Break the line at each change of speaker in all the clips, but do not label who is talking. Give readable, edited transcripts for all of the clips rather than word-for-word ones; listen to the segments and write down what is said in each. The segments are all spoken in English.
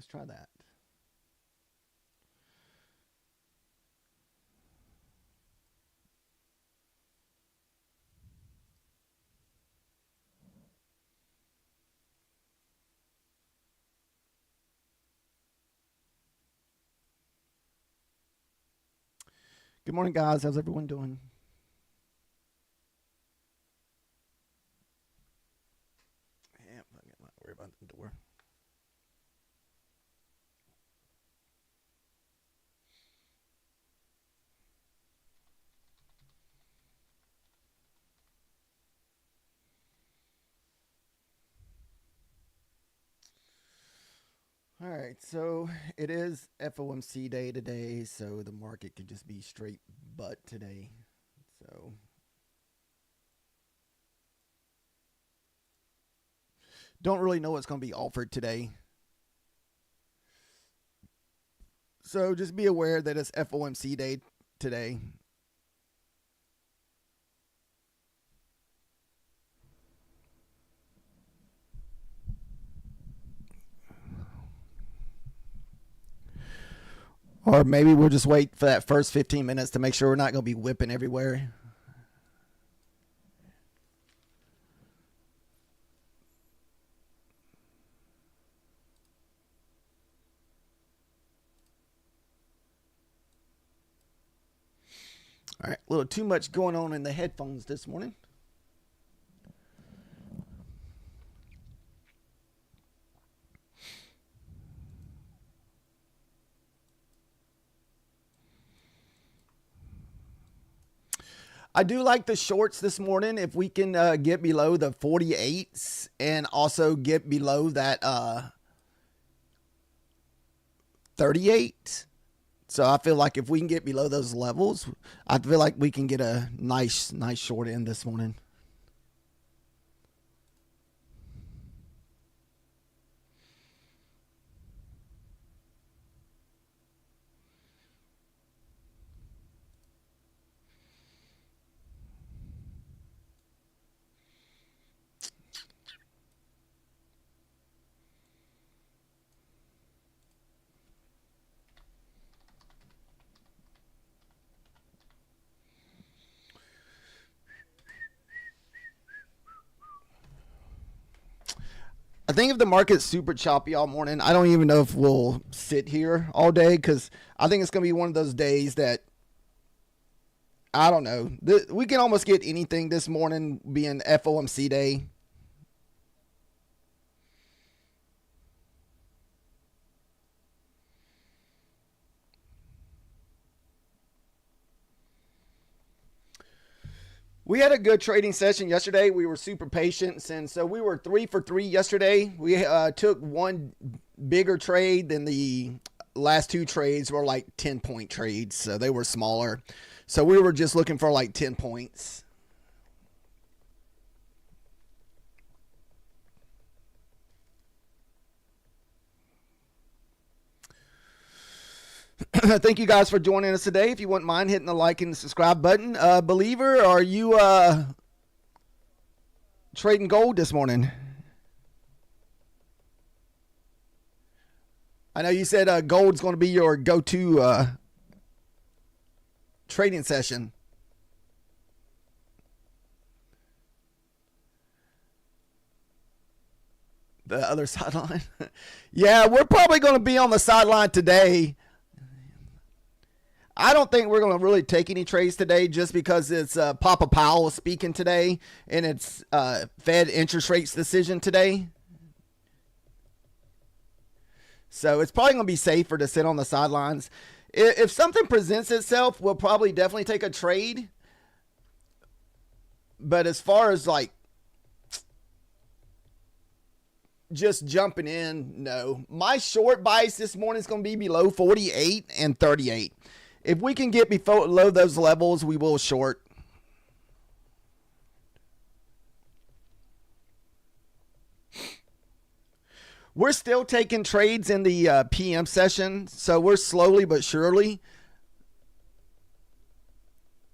Let's try that. Good morning, guys. How's everyone doing? Yeah, I'm not worried about the door. All right, so it is FOMC day today, so the market could just be straight butt today. So don't really know what's going to be offered today. So just be aware that it's FOMC day today. Or maybe we'll just wait for that first 15 minutes to make sure we're not going to be whipping everywhere. All right, a little too much going on in the headphones this morning. I do like the shorts this morning. If we can get below the 48s and also get below that 38. So I feel like if we can get below those levels, I feel like we can get a nice short end this morning. I think if the market's super choppy all morning, I don't even know if we'll sit here all day because I think it's going to be one of those days that, I don't know. We can almost get anything this morning being FOMC day. We had a good trading session yesterday. We were super patient, and so we were 3 for 3 yesterday. We took one bigger trade than the last two trades were like 10-point trades, so they were smaller. So we were just looking for like 10 points. Thank you guys for joining us today. If you wouldn't mind hitting the like and the subscribe button. Believer, are you trading gold this morning? I know you said gold's going to be your go-to trading session. The other sideline? Yeah, we're probably going to be on the sideline today. I don't think we're going to really take any trades today just because it's Papa Powell speaking today and it's Fed interest rates decision today. So it's probably going to be safer to sit on the sidelines. If something presents itself, we'll probably definitely take a trade. But as far as like just jumping in, no. My short bias this morning is going to be below 48 and 38. If we can get below those levels, we will short. We're still taking trades in the PM session, so we're slowly but surely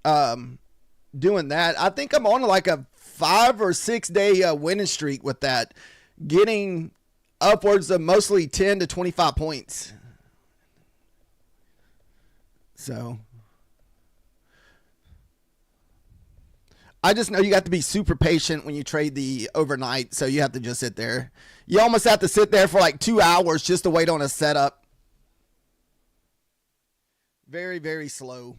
doing that. I think I'm on like a 5 or 6 day winning streak with that, getting upwards of mostly 10 to 25 points. So I just know you got to be super patient when you trade the overnight. So you have to just sit there. You almost have to sit there for like 2 hours just to wait on a setup. Very, very slow.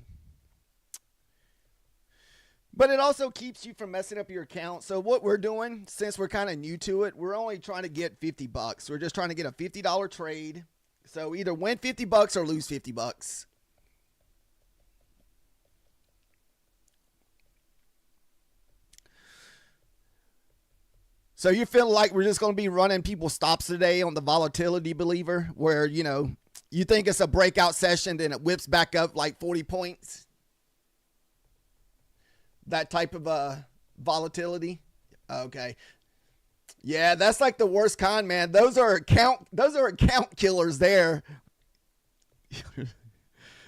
But it also keeps you from messing up your account. So what we're doing, since we're kind of new to it, we're only trying to get 50 bucks. We're just trying to get a $50 trade. So either win 50 bucks or lose 50 bucks. So you feel like we're just going to be running people stops today on the volatility believer where, you know, you think it's a breakout session, then it whips back up like 40 points? That type of volatility? Okay. Yeah, that's like the worst kind, man. Those are account killers there.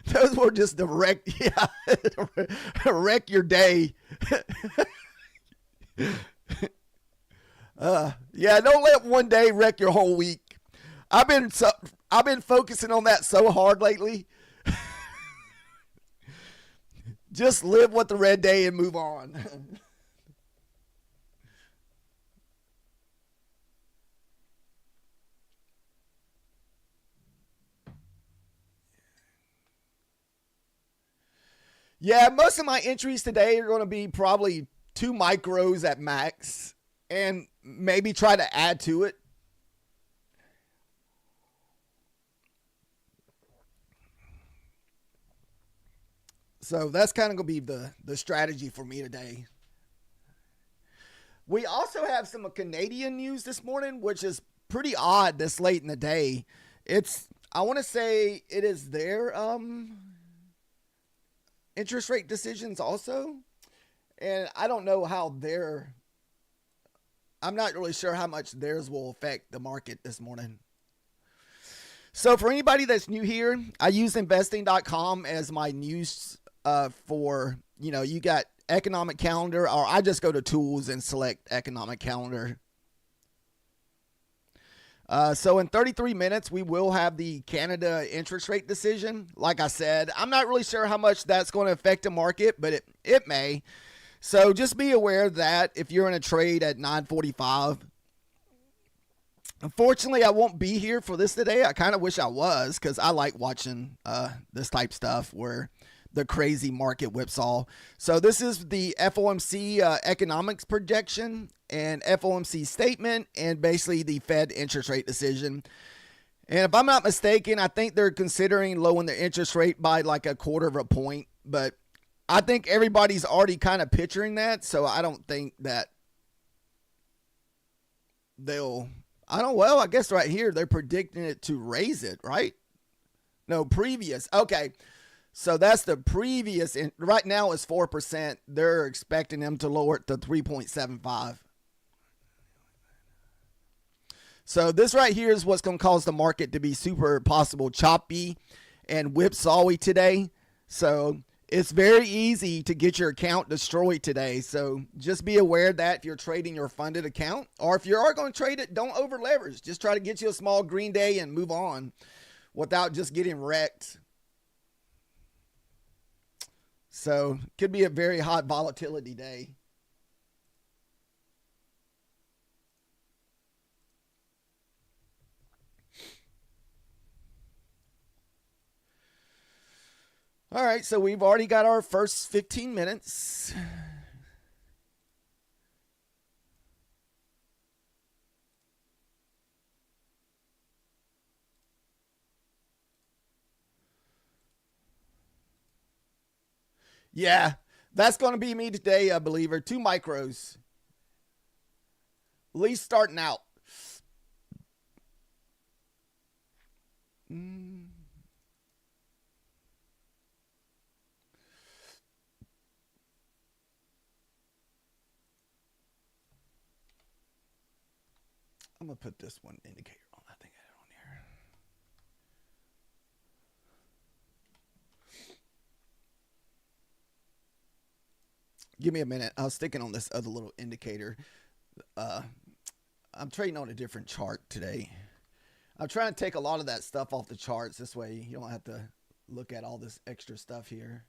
Those were just direct, yeah, wreck your day. Yeah, don't let one day wreck your whole week. I've been focusing on that so hard lately. Just live with the red day and move on. Yeah, most of my entries today are going to be probably 2 micros at max and maybe try to add to it. So that's kind of going to be the strategy for me today. We also have some Canadian news this morning, which is pretty odd this late in the day. I want to say it is their interest rate decisions also. And I don't know how I'm not really sure how much theirs will affect the market this morning. So for anybody that's new here, I use investing.com as my news for, you got economic calendar, or I just go to tools and select economic calendar. So in 33 minutes, we will have the Canada interest rate decision. Like I said, I'm not really sure how much that's going to affect the market, but it may. So just be aware of that if you're in a trade at 9:45. Unfortunately, I won't be here for this today. I kind of wish I was because I like watching this type stuff where the crazy market whipsaw. So this is the FOMC economics projection and FOMC statement and basically the Fed interest rate decision. And if I'm not mistaken, I think they're considering lowering the interest rate by like a quarter of a point. But I think everybody's already kind of picturing that. So I don't think that I guess right here they're predicting it to raise it, right? No, previous. Okay. So that's the previous. Right now it's 4%. They're expecting them to lower it to 3.75. So this right here is what's going to cause the market to be super possible choppy and whipsawy today. So it's very easy to get your account destroyed today. So just be aware of that if you're trading your funded account, or if you are going to trade it, don't over leverage. Just try to get you a small green day and move on without just getting wrecked. So could be a very hot volatility day. All right, so we've already got our first 15 minutes. Yeah, that's going to be me today, a believer. 2 micros. At least starting out. I'm going to put this one indicator on. I think I had it on here. Give me a minute. I was sticking on this other little indicator. I'm trading on a different chart today. I'm trying to take a lot of that stuff off the charts. This way you don't have to look at all this extra stuff here.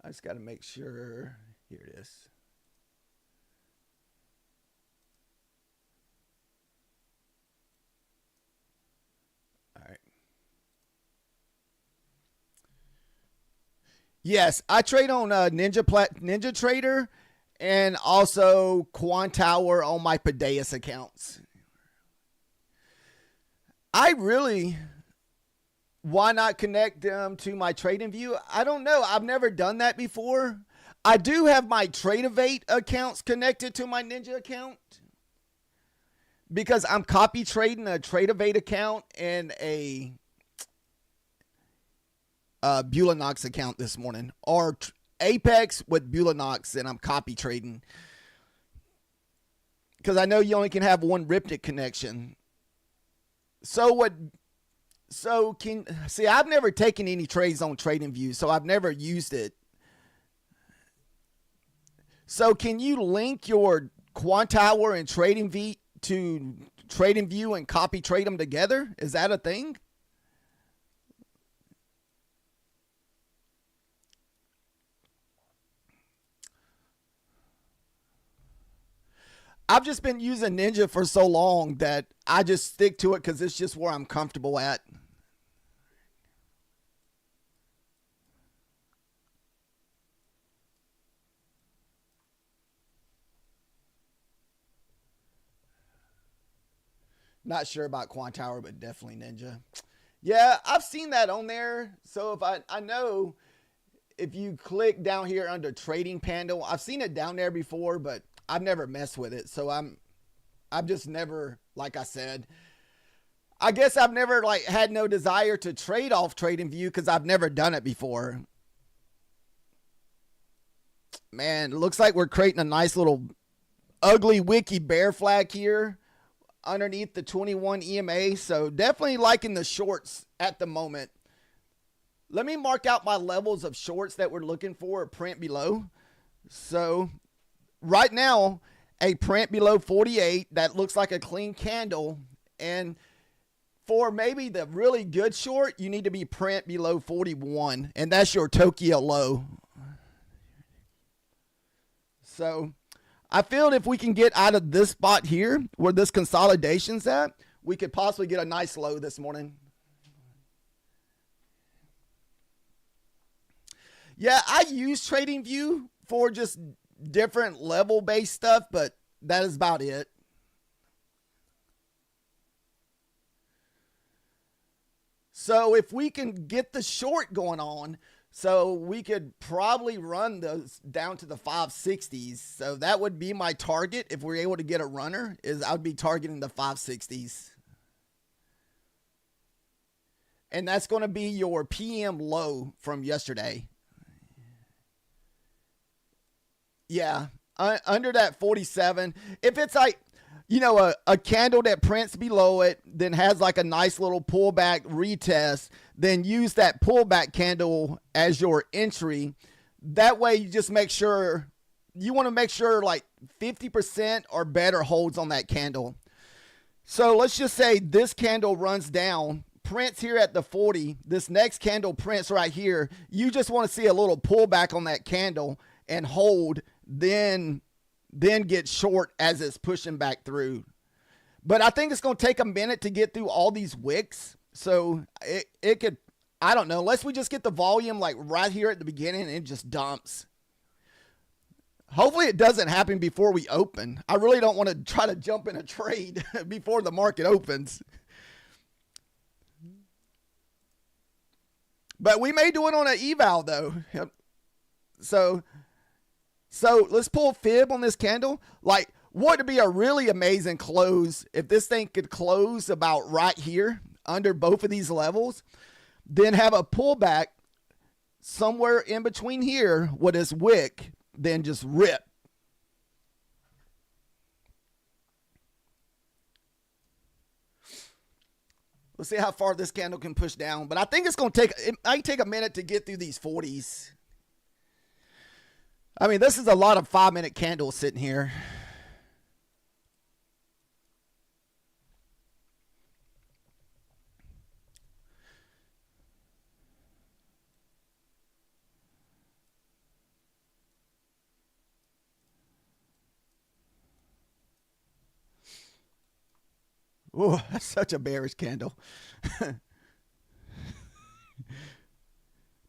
I just got to make sure. Here it is. All right. Yes, I trade on Ninja Trader and also Quantower on my Padeus accounts. Why not connect them to my TradingView? I don't know. I've never done that before. I do have my Tradeovate accounts connected to my Ninja account because I'm copy trading a Tradeovate account and a Bulanox account this morning, or Apex with Bulanox, and I'm copy trading because I know you only can have one Riptide connection. I've never taken any trades on TradingView, so I've never used it. So can you link your Quantower and TradingView to TradingView and copy trade them together? Is that a thing? I've just been using Ninja for so long that I just stick to it because it's just where I'm comfortable at. Not sure about Quantower, but definitely Ninja. Yeah, I've seen that on there. So if I know if you click down here under trading panel, I've seen it down there before, but I've never messed with it. So I've just never, like I said, I guess I've never had no desire to trade off TradingView because I've never done it before. Man, it looks like we're creating a nice little ugly wiki bear flag here underneath the 21 EMA. So definitely liking the shorts at the moment. Let me mark out my levels of shorts that we're looking for, print below. So right now, a print below 48, that looks like a clean candle. And for maybe the really good short, you need to be print below 41. And that's your Tokyo low. So I feel if we can get out of this spot here, where this consolidation's at, we could possibly get a nice low this morning. Yeah, I use TradingView for just different level-based stuff, but that is about it. So if we can get the short going on, so we could probably run those down to the 560s. So that would be my target if we're able to get a runner, is I would be targeting the 560s. And that's going to be your PM low from yesterday. Yeah, under that 47. If it's like, you know, a candle that prints below it, then has like a nice little pullback retest, then use that pullback candle as your entry. That way you just make sure, you want to make sure like 50% or better holds on that candle. So let's just say this candle runs down, prints here at the 40. This next candle prints right here. You just want to see a little pullback on that candle and hold, then get short as it's pushing back through. But I think it's going to take a minute to get through all these wicks. So it could, I don't know, unless we just get the volume like right here at the beginning and it just dumps. Hopefully it doesn't happen before we open. I really don't want to try to jump in a trade before the market opens. But we may do it on an eval though. So let's pull fib on this candle. Like, what would be a really amazing close if this thing could close about right here under both of these levels, then have a pullback somewhere in between here with this wick, then just rip. Let's see how far this candle can push down. But I think it's going to take, it might take a minute to get through these 40s. I mean, this is a lot of 5-minute candles sitting here. Ooh, that's such a bearish candle.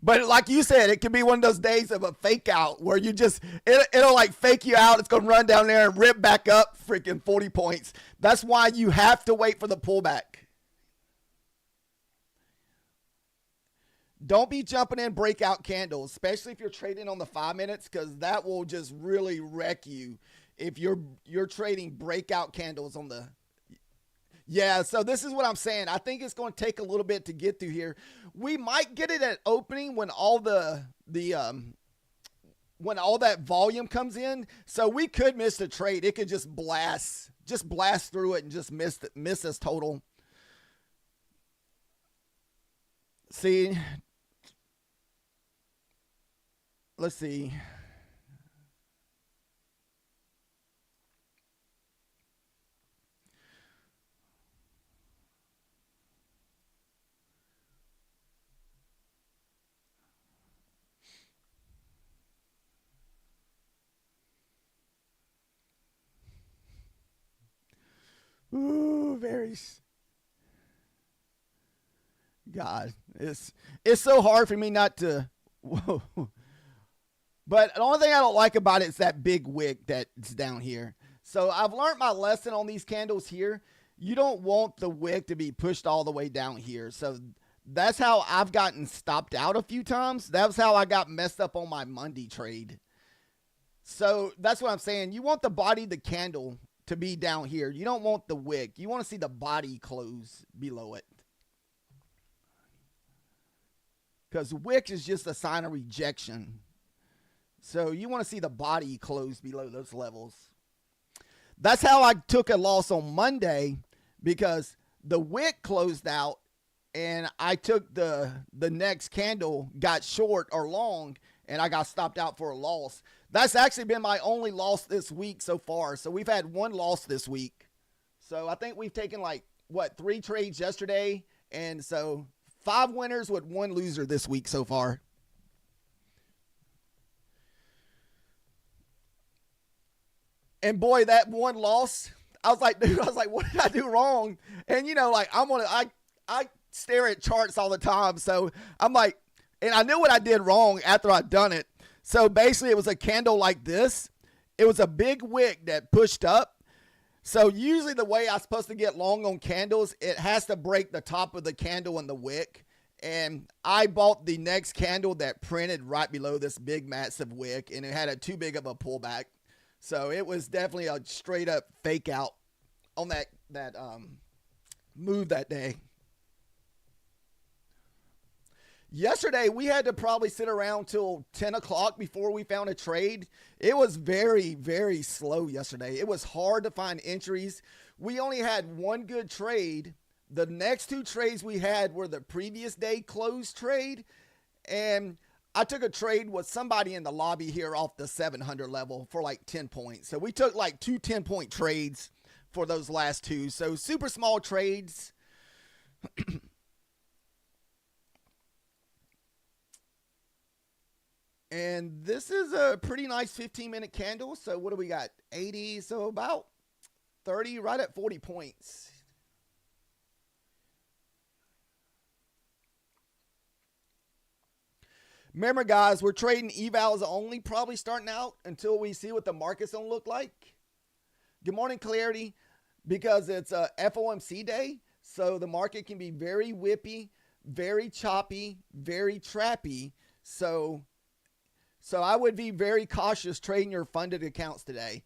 But like you said, it could be one of those days of a fake out where you just, it'll like fake you out. It's going to run down there and rip back up freaking 40 points. That's why you have to wait for the pullback. Don't be jumping in breakout candles, especially if you're trading on the 5 minutes, because that will just really wreck you if you're trading breakout candles on the. Yeah, so this is what I'm saying. I think it's going to take a little bit to get through here. We might get it at opening when all when all that volume comes in. So we could miss the trade. It could just blast through it and just miss us total. See, let's see. Ooh, very. God, it's so hard for me not to. Whoa. But the only thing I don't like about it is that big wick that's down here. So I've learned my lesson on these candles here. You don't want the wick to be pushed all the way down here. So that's how I've gotten stopped out a few times. That was how I got messed up on my Monday trade. So that's what I'm saying. You want the body of the candle to be down here. You don't want the wick. You want to see the body close below it. Because wick is just a sign of rejection. So you want to see the body close below those levels. That's how I took a loss on Monday, because the wick closed out and I took the next candle, got short or long, and I got stopped out for a loss. That's actually been my only loss this week so far. So we've had one loss this week. So I think we've taken 3 trades yesterday. And so 5 winners with 1 loser this week so far. And boy, that one loss, I was like, dude, what did I do wrong? And I stare at charts all the time. So I'm like, and I knew what I did wrong after I'd done it. So basically it was a candle like this. It was a big wick that pushed up. So usually the way I'm supposed to get long on candles, it has to break the top of the candle and the wick. And I bought the next candle that printed right below this big massive wick, and it had too big of a pullback. So it was definitely a straight up fake out on that move that day. Yesterday, we had to probably sit around till 10 o'clock before we found a trade. It was very, very slow yesterday. It was hard to find entries. We only had one good trade. The next 2 trades we had were the previous day closed trade. And I took a trade with somebody in the lobby here off the 700 level for 10 points. So we took 2 10-point trades for those last 2. So super small trades. And this is a pretty nice 15-minute candle. So what do we got? 80, so about 30, right at 40 points. Remember, guys, we're trading evals only, probably starting out until we see what the market's going to look like. Good morning, Clarity, because it's a FOMC day. So the market can be very whippy, very choppy, very trappy. So I would be very cautious trading your funded accounts today,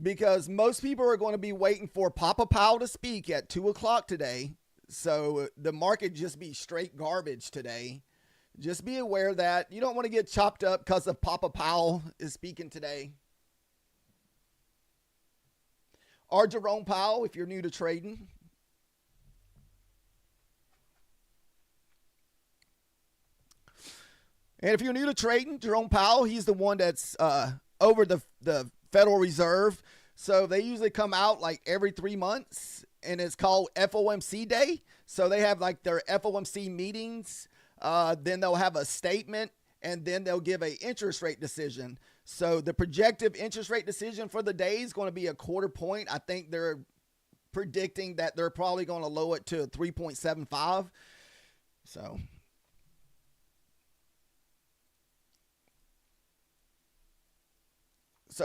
because most people are going to be waiting for Papa Powell to speak at 2 o'clock today. So the market just be straight garbage today. Just be aware that you don't want to get chopped up because of Papa Powell is speaking today. Or Jerome Powell, if you're new to trading. And if you're new to trading, Jerome Powell, he's the one that's over the Federal Reserve. So they usually come out like every 3 months, and it's called FOMC Day. So they have like their FOMC meetings. Then they'll have a statement, and then they'll give an interest rate decision. So the projected interest rate decision for the day is going to be a 1/4 point. I think they're predicting that they're probably going to lower it to 3.75. So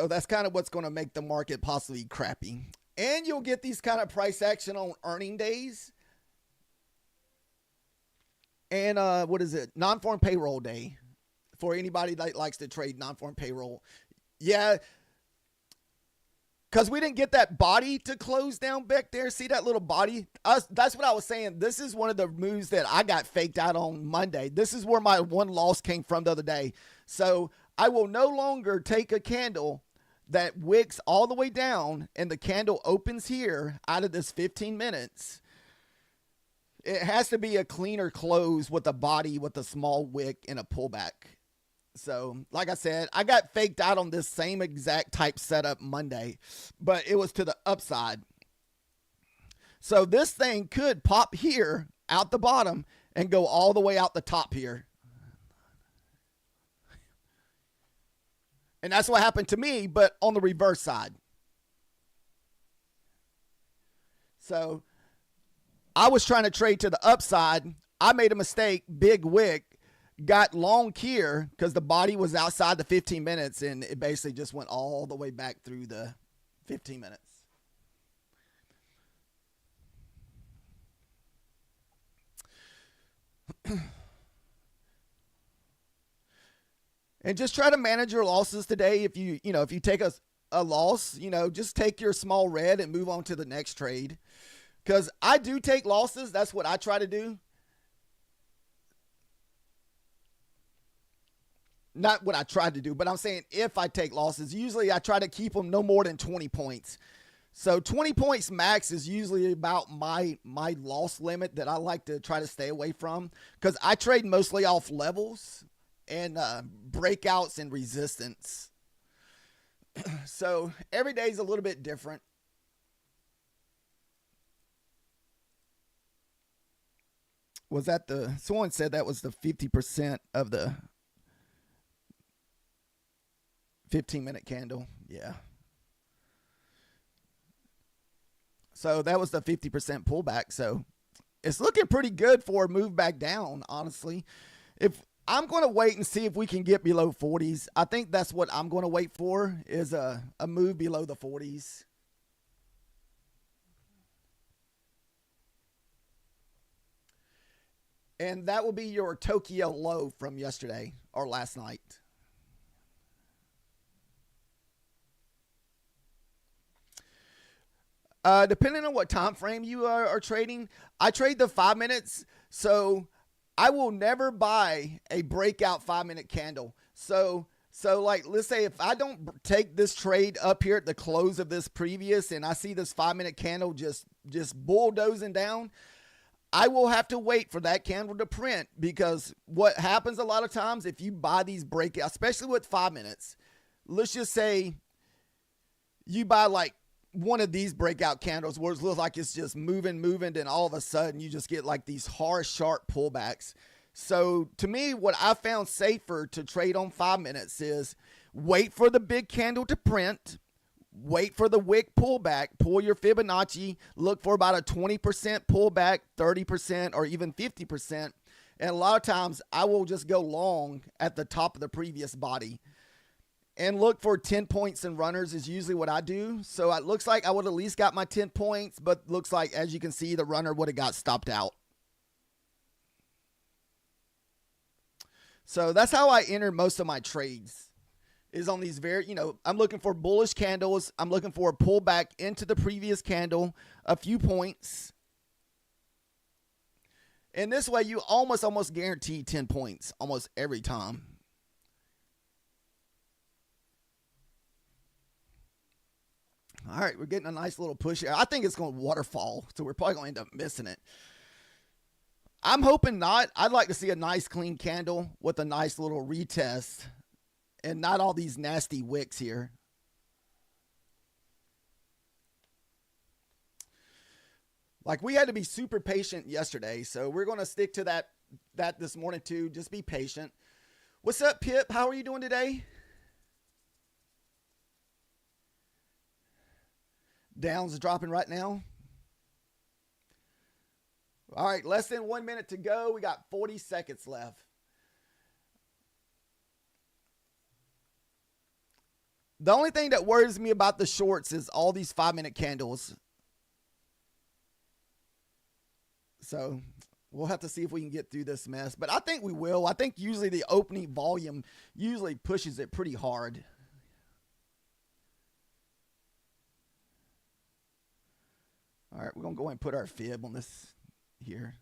that's kind of what's going to make the market possibly crappy. And you'll get these kind of price action on earning days. And what is it? Non-farm payroll day for anybody that likes to trade non-farm payroll. Yeah, because we didn't get that body to close down back there. See that little body? That's what I was saying. This is one of the moves that I got faked out on Monday. This is where my one loss came from the other day. So I will no longer take a candle that wicks all the way down and the candle opens here out of this 15 minutes. It has to be a cleaner close with a body with a small wick and a pullback. So, like I said, I got faked out on this same exact type setup Monday, but it was to the upside. So this thing could pop here out the bottom and go all the way out the top here. And that's what happened to me, but on the reverse side. So I was trying to trade to the upside. I made a mistake, big wick, got long here because the body was outside the 15 minutes, and it basically just went all the way back through the 15 minutes. And just try to manage your losses today. If you take a loss, just take your small red and move on to the next trade. Because I do take losses. That's what I try to do. Not what I tried to do, but I'm saying if I take losses, usually I try to keep them no more than 20 points. So 20 points max is usually about my loss limit that I like to try to stay away from, because I trade mostly off levels and breakouts and resistance. So every day is a little bit different. Was that someone said that was the 50% of the 15-minute candle? Yeah. So that was the 50% pullback. So it's looking pretty good for a move back down, honestly. If I'm going to wait and see if we can get below 40s. I think that's what I'm going to wait for, is a move below the 40s. And that will be your Tokyo low from yesterday or last night. Depending on what time frame you are trading, I trade the 5 minutes. So I will never buy a breakout 5-minute candle. So like, let's say if I don't take this trade up here at the close of this previous, and I see this 5-minute candle just bulldozing down, I will have to wait for that candle to print, because what happens a lot of times if you buy these breakouts, especially with 5 minutes, let's just say you buy like one of these breakout candles where it looks like it's just moving, and all of a sudden you just get like these harsh, sharp pullbacks. So to me, what I found safer to trade on 5 minutes is wait for the big candle to print, wait for the wick pullback, pull your Fibonacci, look for about a 20% pullback, 30%, or even 50%. And a lot of times I will just go long at the top of the previous body. And look for 10 points and runners is usually what I do. So it looks like I would at least got my 10 points, but looks like, as you can see, the runner would have got stopped out. So that's how I enter most of my trades, is on these I'm looking for bullish candles. I'm looking for a pullback into the previous candle, a few points. And this way you almost guarantee 10 points almost every time. All right, we're getting a nice little push here. I think it's going to waterfall, so we're probably going to end up missing it. I'm hoping not. I'd like to see a nice clean candle with a nice little retest and not all these nasty wicks here. Like, we had to be super patient yesterday, so we're going to stick to that this morning too. Just be patient. What's up, Pip? How are you doing today? Down's dropping right now. All right, less than 1 minute to go. We got 40 seconds left. The only thing that worries me about the shorts is all these 5-minute candles. So we'll have to see if we can get through this mess. But I think we will. I think usually the opening volume usually pushes it pretty hard. All right, we're going to go ahead and put our fib on this here.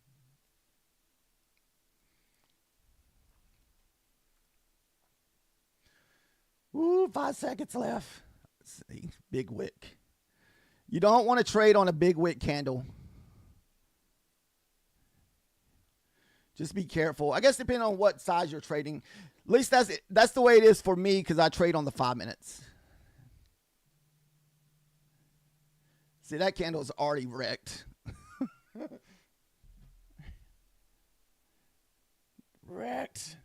Ooh, 5 seconds left. Let's see. Big wick. You don't want to trade on a big wick candle. Just be careful. I guess depending on what size you're trading. At least that's the way it is for me because I trade on the 5 minutes. See, that candle is already wrecked. Wrecked.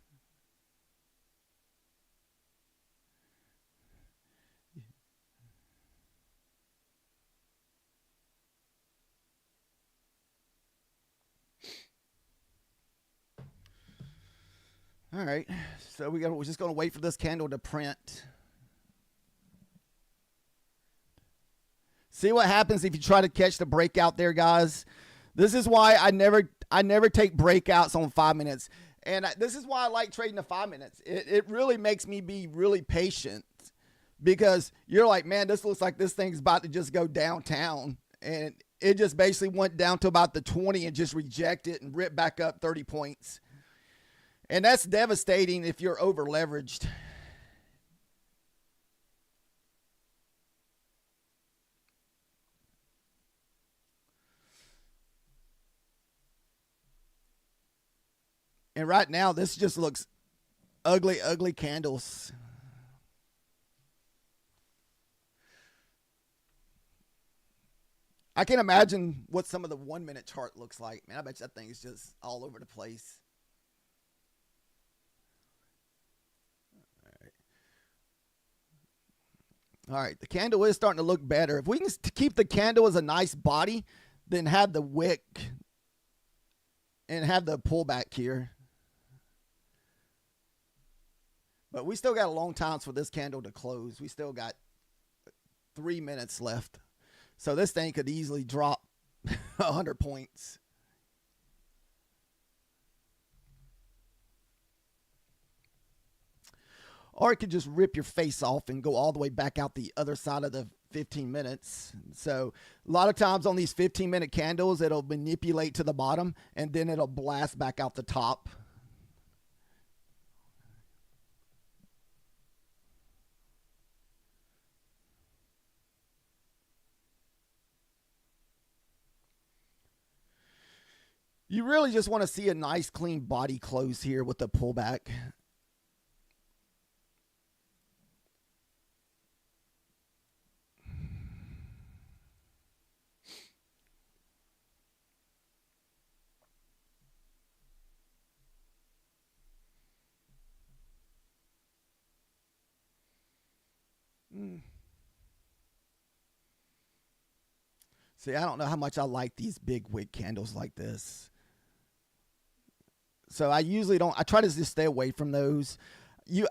All right, so we're just going to wait for this candle to print. See what happens if you try to catch the breakout there, guys. This is why I never take breakouts on 5 minutes. And this is why I like trading the 5 minutes. It really makes me be really patient because you're like, man, this looks like this thing's about to just go downtown. And it just basically went down to about the 20 and just rejected and ripped back up 30 points. And that's devastating if you're over leveraged. And right now, this just looks ugly, ugly candles. I can imagine what some of the 1 minute chart looks like. Man, I bet you that thing is just all over the place. All right, the candle is starting to look better. If we can keep the candle as a nice body, then have the wick and have the pullback here. But we still got a long time for this candle to close. We still got 3 minutes left. So this thing could easily drop 100 points. Or it could just rip your face off and go all the way back out the other side of the 15 minutes. So a lot of times on these 15-minute candles, it'll manipulate to the bottom and then it'll blast back out the top. You really just want to see a nice clean body close here with the pullback. See, I don't know how much I like these big wick candles like this. So I usually don't. I try to just stay away from those.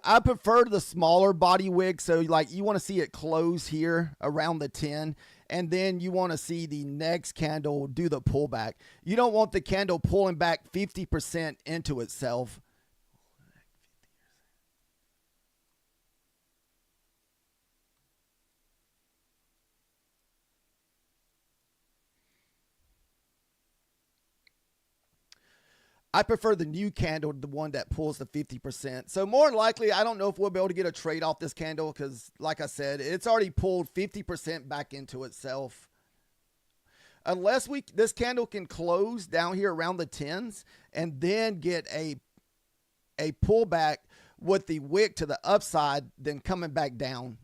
I prefer the smaller body wick. So like you want to see it close here around the 10, and then you want to see the next candle do the pullback. You don't want the candle pulling back 50% into itself. I prefer the new candle, the one that pulls the 50%. So more than likely, I don't know if we'll be able to get a trade off this candle because, like I said, it's already pulled 50% back into itself. unless this candle can close down here around the 10s and then get a pullback with the wick to the upside, then coming back down.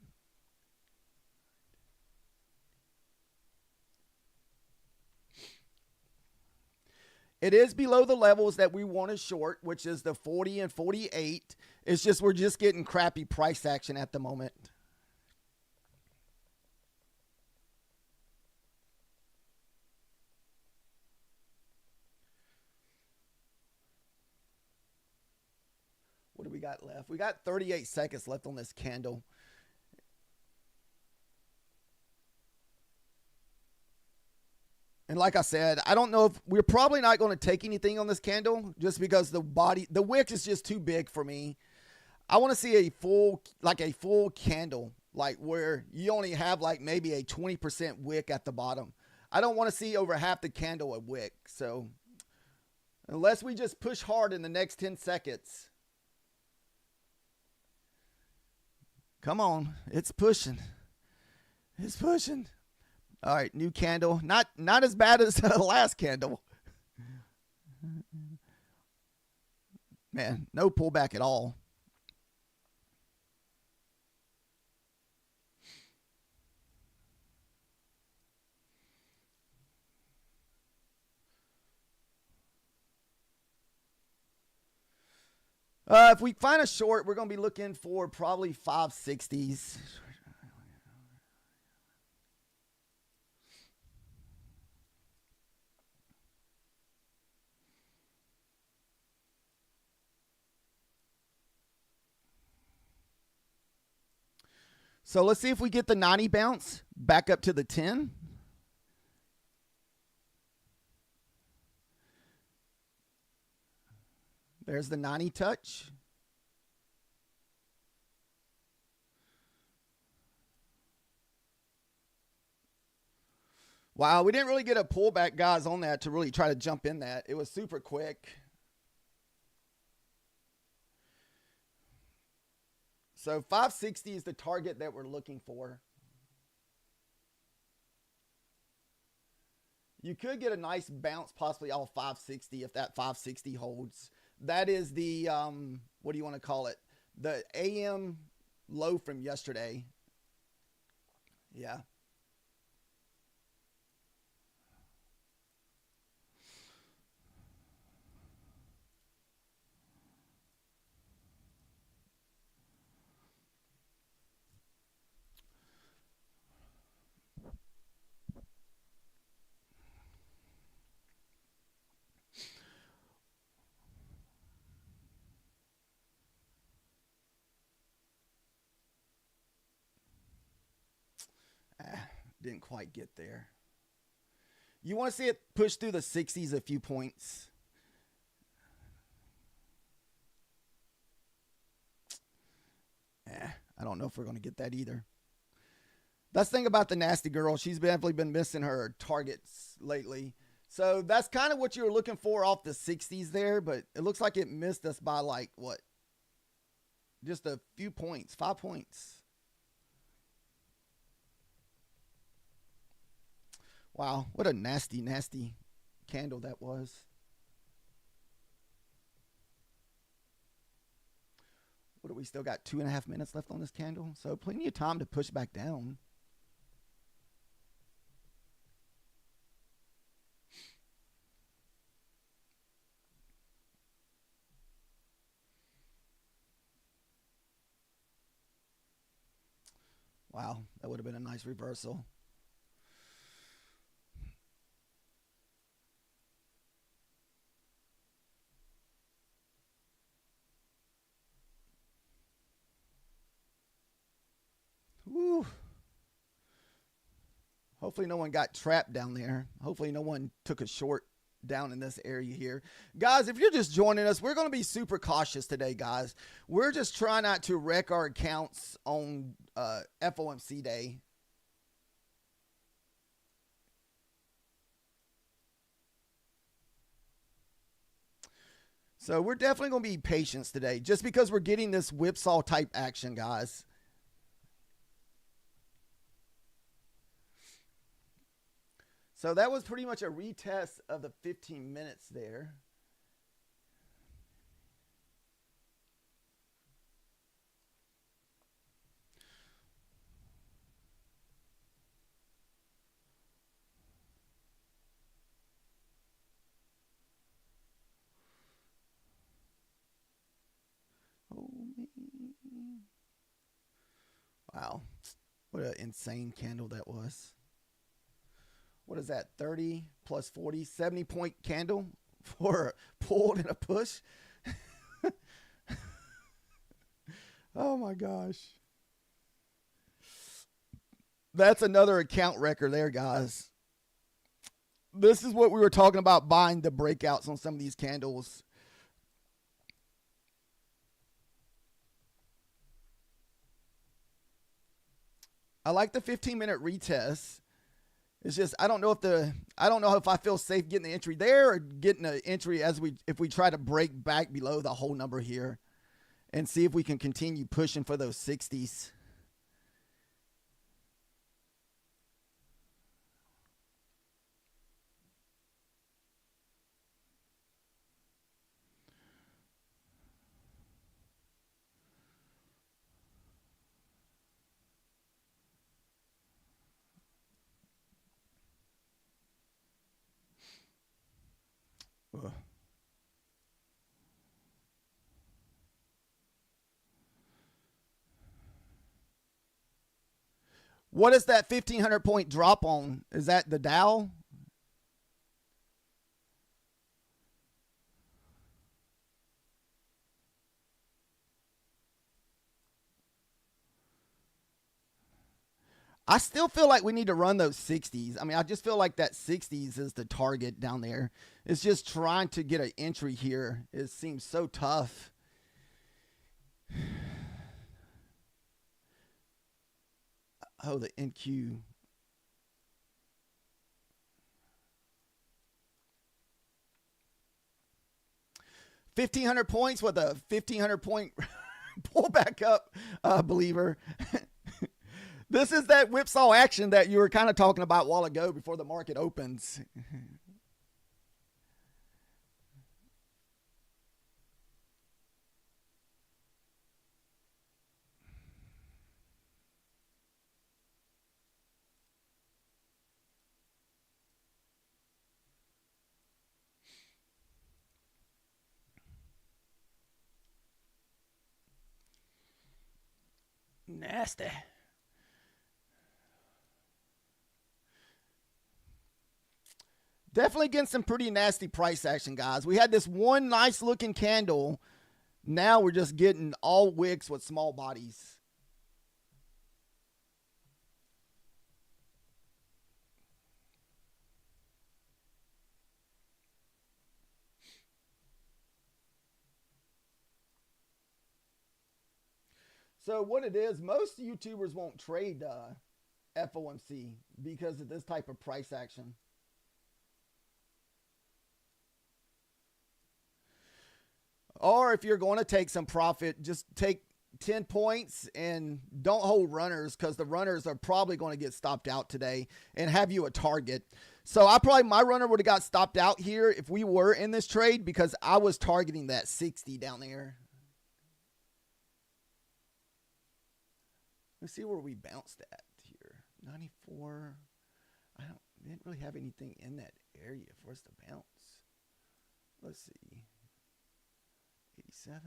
It is below the levels that we want to short, which is the 40 and 48. It's just we're just getting crappy price action at the moment. What do we got left? We got 38 seconds left on this candle. And like I said, I don't know if we're probably not going to take anything on this candle just because the wick is just too big for me. I want to see a full candle, like where you only have like maybe a 20% wick at the bottom. I don't want to see over half the candle a wick. So unless we just push hard in the next 10 seconds. Come on, it's pushing. It's pushing. All right, new candle. Not as bad as the last candle. Man, no pullback at all. If we find a short, we're going to be looking for probably 560s. So let's see if we get the 90 bounce back up to the 10. There's the 90 touch. Wow, we didn't really get a pullback, guys, on that to really try to jump in that. It was super quick. So 560 is the target that we're looking for. You could get a nice bounce possibly off 560 if that 560 holds. That is the, what do you want to call it? The AM low from yesterday. Yeah. Didn't quite get there. You want to see it push through the 60s a few points. I don't know if we're going to get that either. That's the thing about the nasty girl. She's definitely been missing her targets lately. So that's kind of what you were looking for off the 60s there, but it looks like it missed us by like, what? Just a few points, 5 points. Wow, what a nasty, nasty candle that was. What do we still got? 2.5 minutes left on this candle. So plenty of time to push back down. Wow, that would have been a nice reversal. Woo. Hopefully no one got trapped down there. Hopefully no one took a short down in this area here. Guys, if you're just joining us, we're going to be super cautious today, guys. We're just trying not to wreck our accounts on FOMC day. So we're definitely going to be patient today just because we're getting this whipsaw type action, guys. So that was pretty much a retest of the 15 minutes there. Oh, man. Wow. What an insane candle that was. What is that? 30 plus 40, 70 point candle for a pull and a push. Oh my gosh. That's another account record there, guys. This is what we were talking about, buying the breakouts on some of these candles. I like the 15-minute retest. It's just I don't know if I feel safe getting the entry there or getting an entry if we try to break back below the whole number here and see if we can continue pushing for those 60s. Ugh. What is that 1,500 point drop on? Is that the Dow? I still feel like we need to run those 60s. I mean, I just feel like that 60s is the target down there. It's just trying to get an entry here. It seems so tough. Oh, the NQ. $1,500 points with a 1,500 point pull back up, believer. This is that whipsaw action that you were kind of talking about a while ago before the market opens. Nasty. Definitely getting some pretty nasty price action, guys. We had this one nice looking candle. Now we're just getting all wicks with small bodies. So what it is, most YouTubers won't trade FOMC because of this type of price action. Or if you're going to take some profit, just take 10 points and don't hold runners because the runners are probably going to get stopped out today and have you a target. So my runner would have got stopped out here if we were in this trade because I was targeting that 60 down there. Let's see where we bounced at here. 94. Didn't really have anything in that area for us to bounce. Let's see. 87.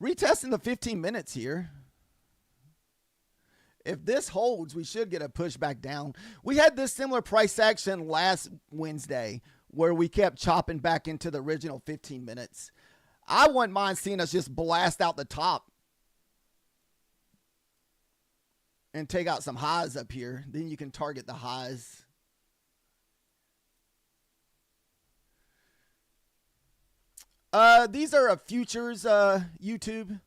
Retesting the 15 minutes here. If this holds, we should get a push back down. We had this similar price action last Wednesday where we kept chopping back into the original 15 minutes. I wouldn't mind seeing us just blast out the top and take out some highs up here. Then you can target the highs. These are a futures YouTube.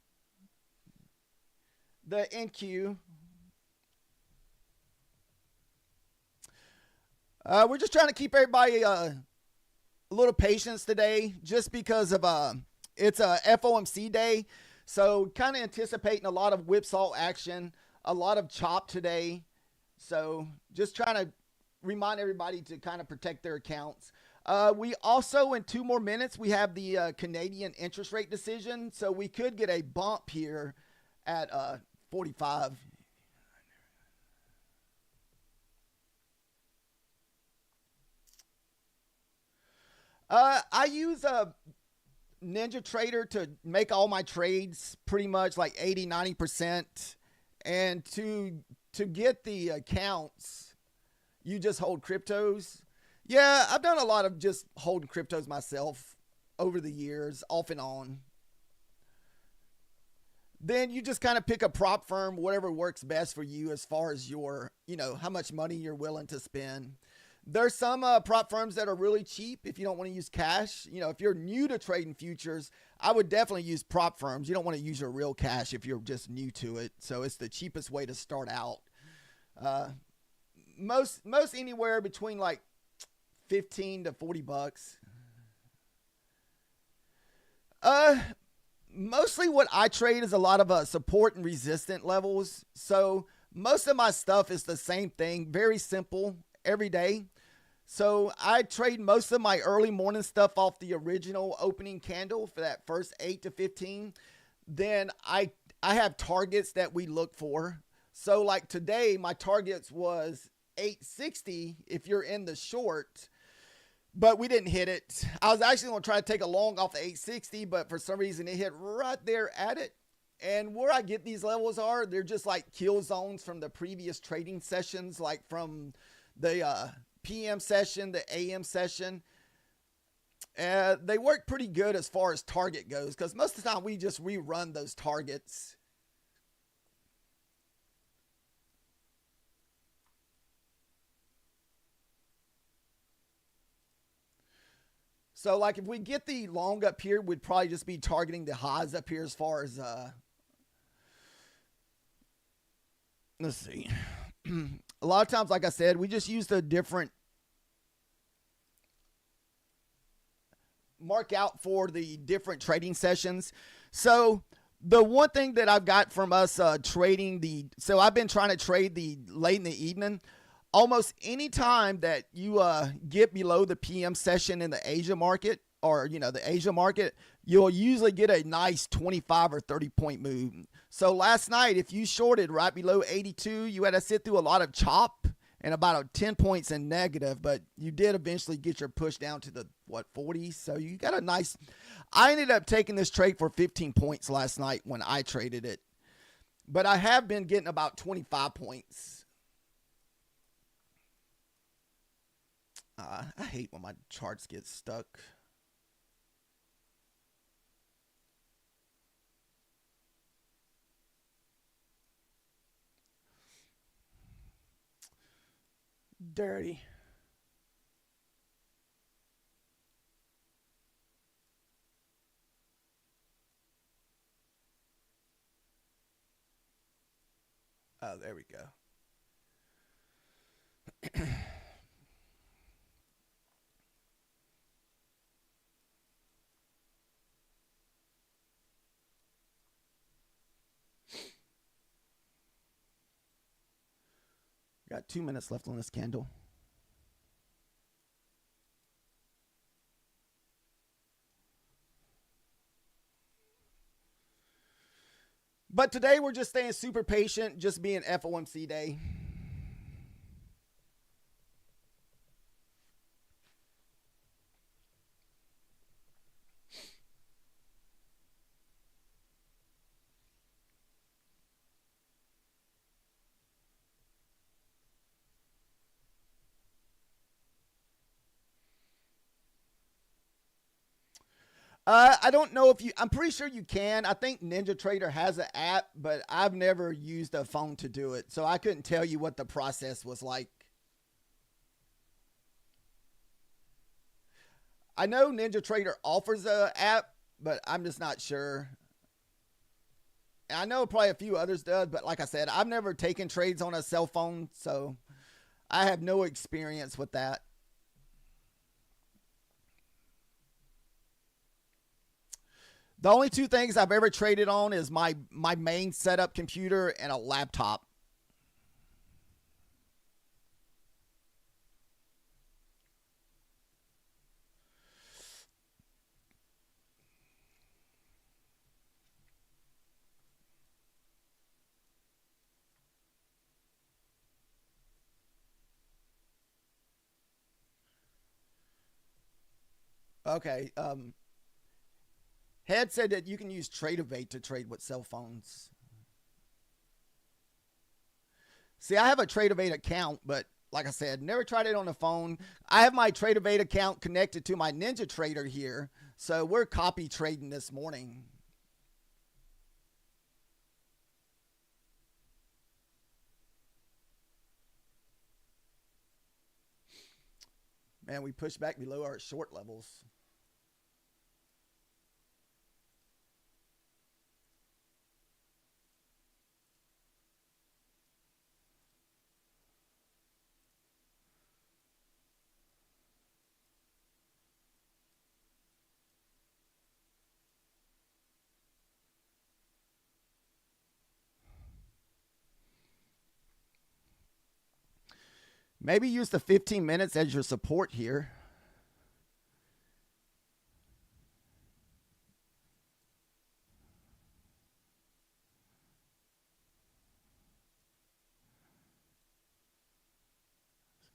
The NQ. We're just trying to keep everybody a little patience today just because of It's a FOMC day, so kind of anticipating a lot of whipsaw action, a lot of chop today. So just trying to remind everybody to kind of protect their accounts. We also, in 2 more minutes, we have the Canadian interest rate decision. So we could get a bump here at 45. I use a Ninja Trader to make all my trades pretty much like 80-90%. And to get the accounts, you just hold cryptos. Yeah, I've done a lot of just holding cryptos myself over the years, off and on. Then you just kind of pick a prop firm, whatever works best for you as far as your, how much money you're willing to spend. There's some prop firms that are really cheap if you don't want to use cash. If you're new to trading futures, I would definitely use prop firms. You don't want to use your real cash if you're just new to it. So it's the cheapest way to start out. Most anywhere between like 15 to 40 bucks. Mostly what I trade is a lot of support and resistant levels. So most of my stuff is the same thing, very simple every day. So I trade most of my early morning stuff off the original opening candle for that first 8 to 15. Then I have targets that we look for. So like today, my targets was 860 if you're in the short, but we didn't hit it. I was actually going to try to take a long off the 860, but for some reason it hit right there at it. And where I get these levels are, they're just like kill zones from the previous trading sessions, like from the PM session, the AM session. They work pretty good as far as target goes, because most of the time we just rerun those targets. So like if we get the long up here, we'd probably just be targeting the highs up here as far as, let's see. A lot of times, like I said, we just use the different mark out for the different trading sessions. So the one thing that I've got from us trading so I've been trying to trade the late in the evening. Almost any time that you get below the PM session in the Asia market, or the Asia market, you'll usually get a nice 25 or 30 point move. So last night, if you shorted right below 82, you had to sit through a lot of chop and about 10 points in negative, but you did eventually get your push down to the 40. So you got a nice. I ended up taking this trade for 15 points last night when I traded it, but I have been getting about 25 points. I hate when my charts get stuck. Dirty. Oh, there we go. Got 2 minutes left on this candle. But today we're just staying super patient, just being FOMC day. I don't know if I'm pretty sure you can. I think Ninja Trader has an app, but I've never used a phone to do it. So I couldn't tell you what the process was like. I know Ninja Trader offers an app, but I'm just not sure. I know probably a few others does, but like I said, I've never taken trades on a cell phone, so I have no experience with that. The only two things I've ever traded on is my main setup computer and a laptop. Okay. Head said that you can use Tradeovate to trade with cell phones. See, I have a Tradeovate account, but like I said, never tried it on the phone. I have my Tradeovate account connected to my Ninja Trader here, so we're copy trading this morning. Man, we pushed back below our short levels. Maybe use the 15 minutes as your support here.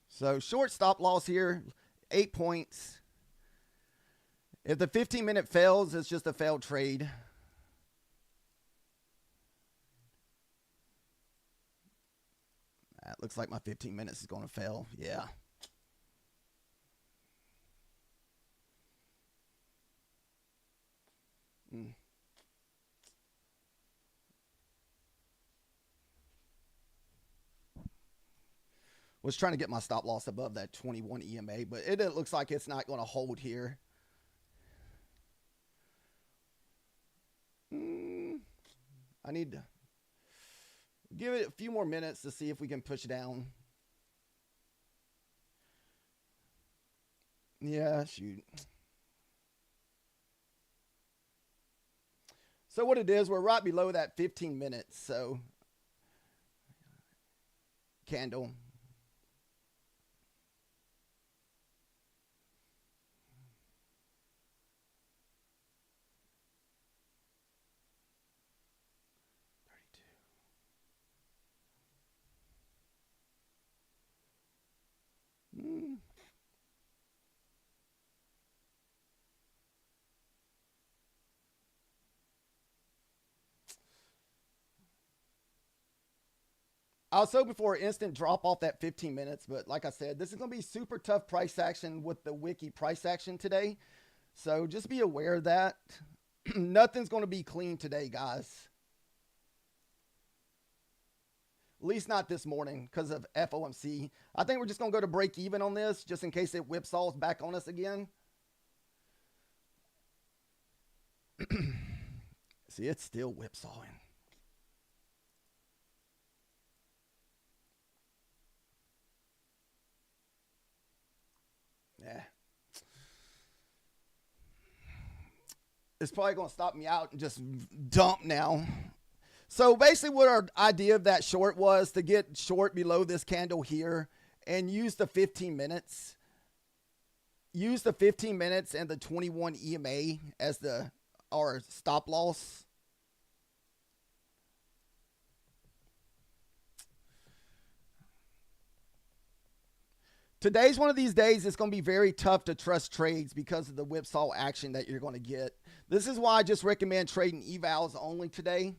So short stop loss here, 8 points. If the 15-minute fails, it's just a failed trade. That looks like my 15 minutes is going to fail. Yeah. Was trying to get my stop loss above that 21 EMA, but it looks like it's not going to hold here. I need to give it a few more minutes to see if we can push down. Yeah, shoot. So what it is, we're right below that 15 minutes. So candle. I was hoping for an instant drop off that 15 minutes, but like I said, this is going to be super tough price action with the wiki price action today. So just be aware of that. Nothing's going to be clean today, guys. At least not this morning because of FOMC. I think we're just going to go to break even on this just in case it whipsaws back on us again. See, it's still whipsawing. Yeah. It's probably going to stop me out and just dump now. So basically what our idea of that short was to get short below this candle here and use the 15 minutes. Use the 15 minutes and the 21 EMA as our stop loss. Today's one of these days it's going to be very tough to trust trades because of the whipsaw action that you're going to get. This is why I just recommend trading evals only today.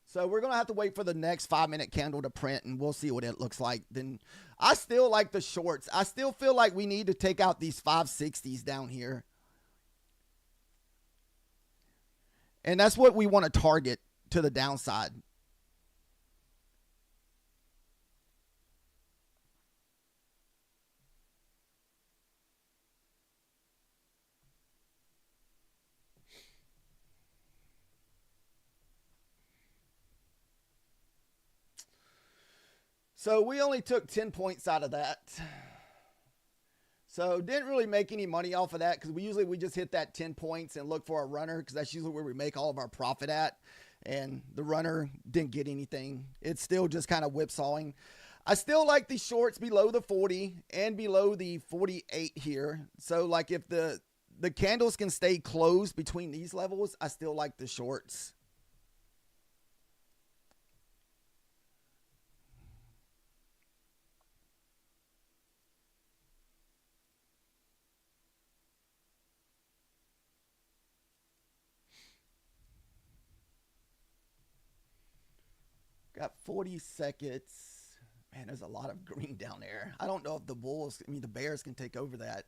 So we're going to have to wait for the next 5-minute candle to print, and we'll see what it looks like. Then I still like the shorts. I still feel like we need to take out these 560s down here. And that's what we want to target to the downside. So we only took 10 points out of that. So didn't really make any money off of that because we just hit that 10 points and look for a runner because that's usually where we make all of our profit at. And the runner didn't get anything. It's still just kind of whipsawing. I still like the shorts below the 40 and below the 48 here. So like if the candles can stay closed between these levels, I still like the shorts. Got 40 seconds. Man, there's a lot of green down there. I don't know if the Bears can take over that.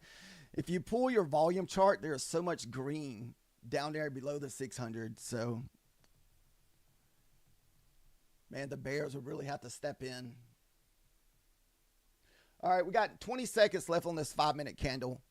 If you pull your volume chart, there's so much green down there below the 600. So, man, the Bears would really have to step in. All right, we got 20 seconds left on this 5-minute candle.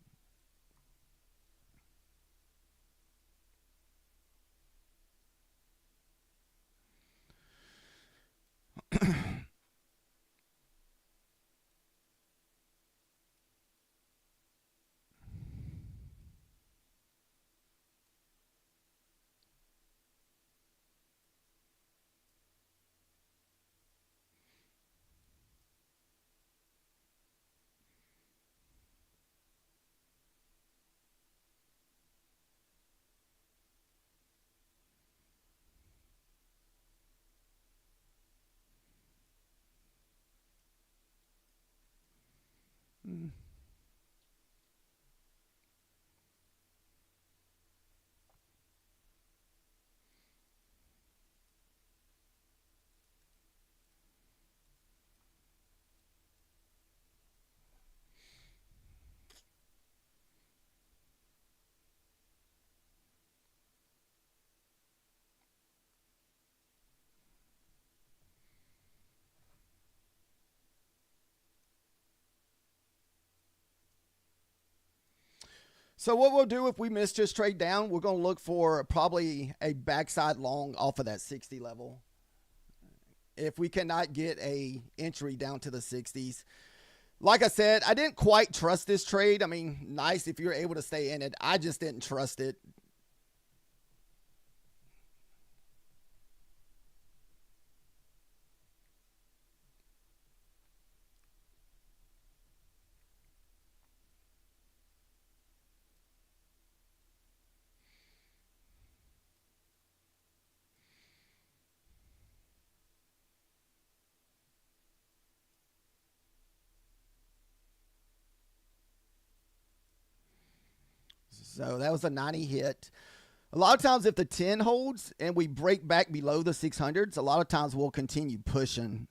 So what we'll do if we miss this trade down, we're going to look for probably a backside long off of that 60 level. If we cannot get a entry down to the 60s. Like I said, I didn't quite trust this trade. I mean, nice if you're able to stay in it. I just didn't trust it. So that was a 90 hit. A lot of times if the 10 holds and we break back below the 600s, a lot of times we'll continue pushing.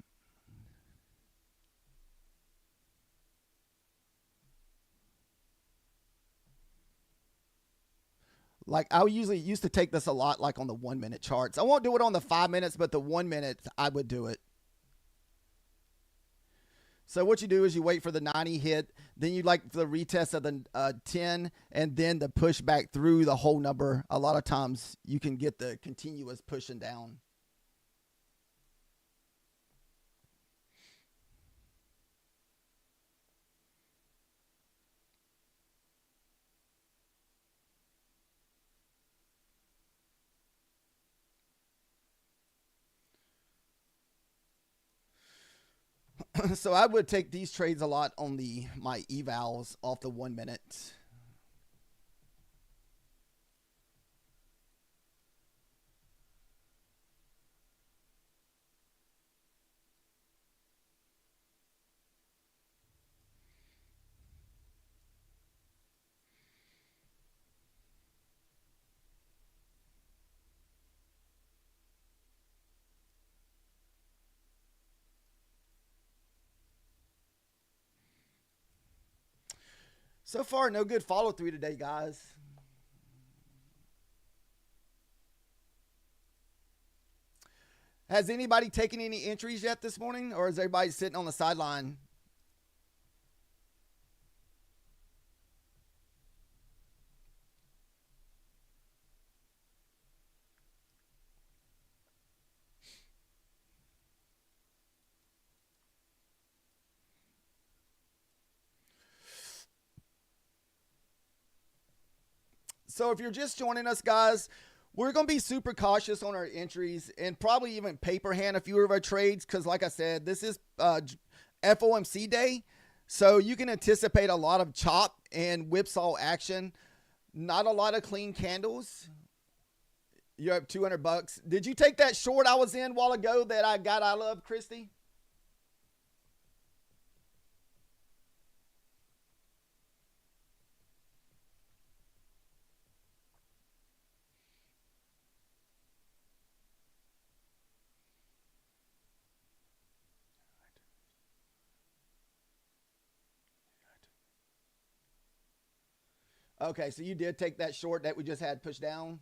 Like I usually used to take this a lot like on the 1 minute charts. I won't do it on the 5 minutes, but the 1 minute I would do it. So what you do is you wait for the 90 hit, then you like the retest of the 10, and then the push back through the whole number. A lot of times you can get the continuous pushing down. So I would take these trades a lot on my evals off the 1 minute. So far, no good follow through today, guys. Has anybody taken any entries yet this morning, or is everybody sitting on the sideline? So if you're just joining us, guys, we're going to be super cautious on our entries and probably even paper hand a few of our trades because, like I said, this is FOMC day. So you can anticipate a lot of chop and whipsaw action. Not a lot of clean candles. You're up $200. Did you take that short I was in a while ago that I got out of, Christy? Okay, so you did take that short that we just had pushed down.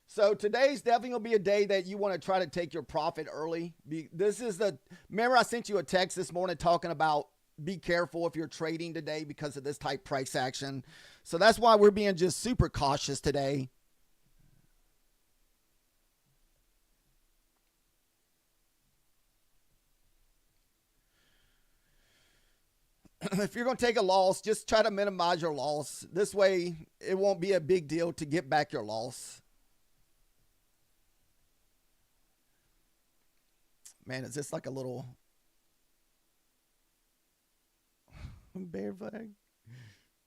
So today's definitely going to be a day that you want to try to take your profit early. This is remember I sent you a text this morning talking about be careful if you're trading today because of this type price action. So that's why we're being just super cautious today. If you're going to take a loss, just try to minimize your loss. This way, it won't be a big deal to get back your loss. Man, is this like a little bear flag?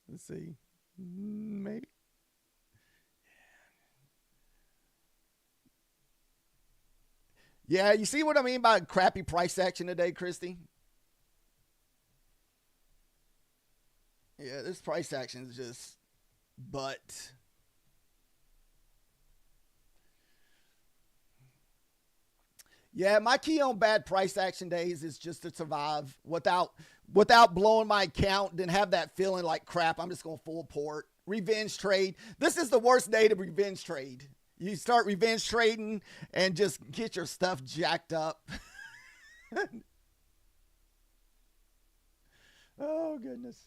Let's see. Maybe. Yeah, you see what I mean by crappy price action today, Christy? Yeah, this price action is just but. Yeah, my key on bad price action days is just to survive without blowing my account, then have that feeling like crap. I'm just going full port. Revenge trade. This is the worst day to revenge trade. You start revenge trading and just get your stuff jacked up. Oh, goodness.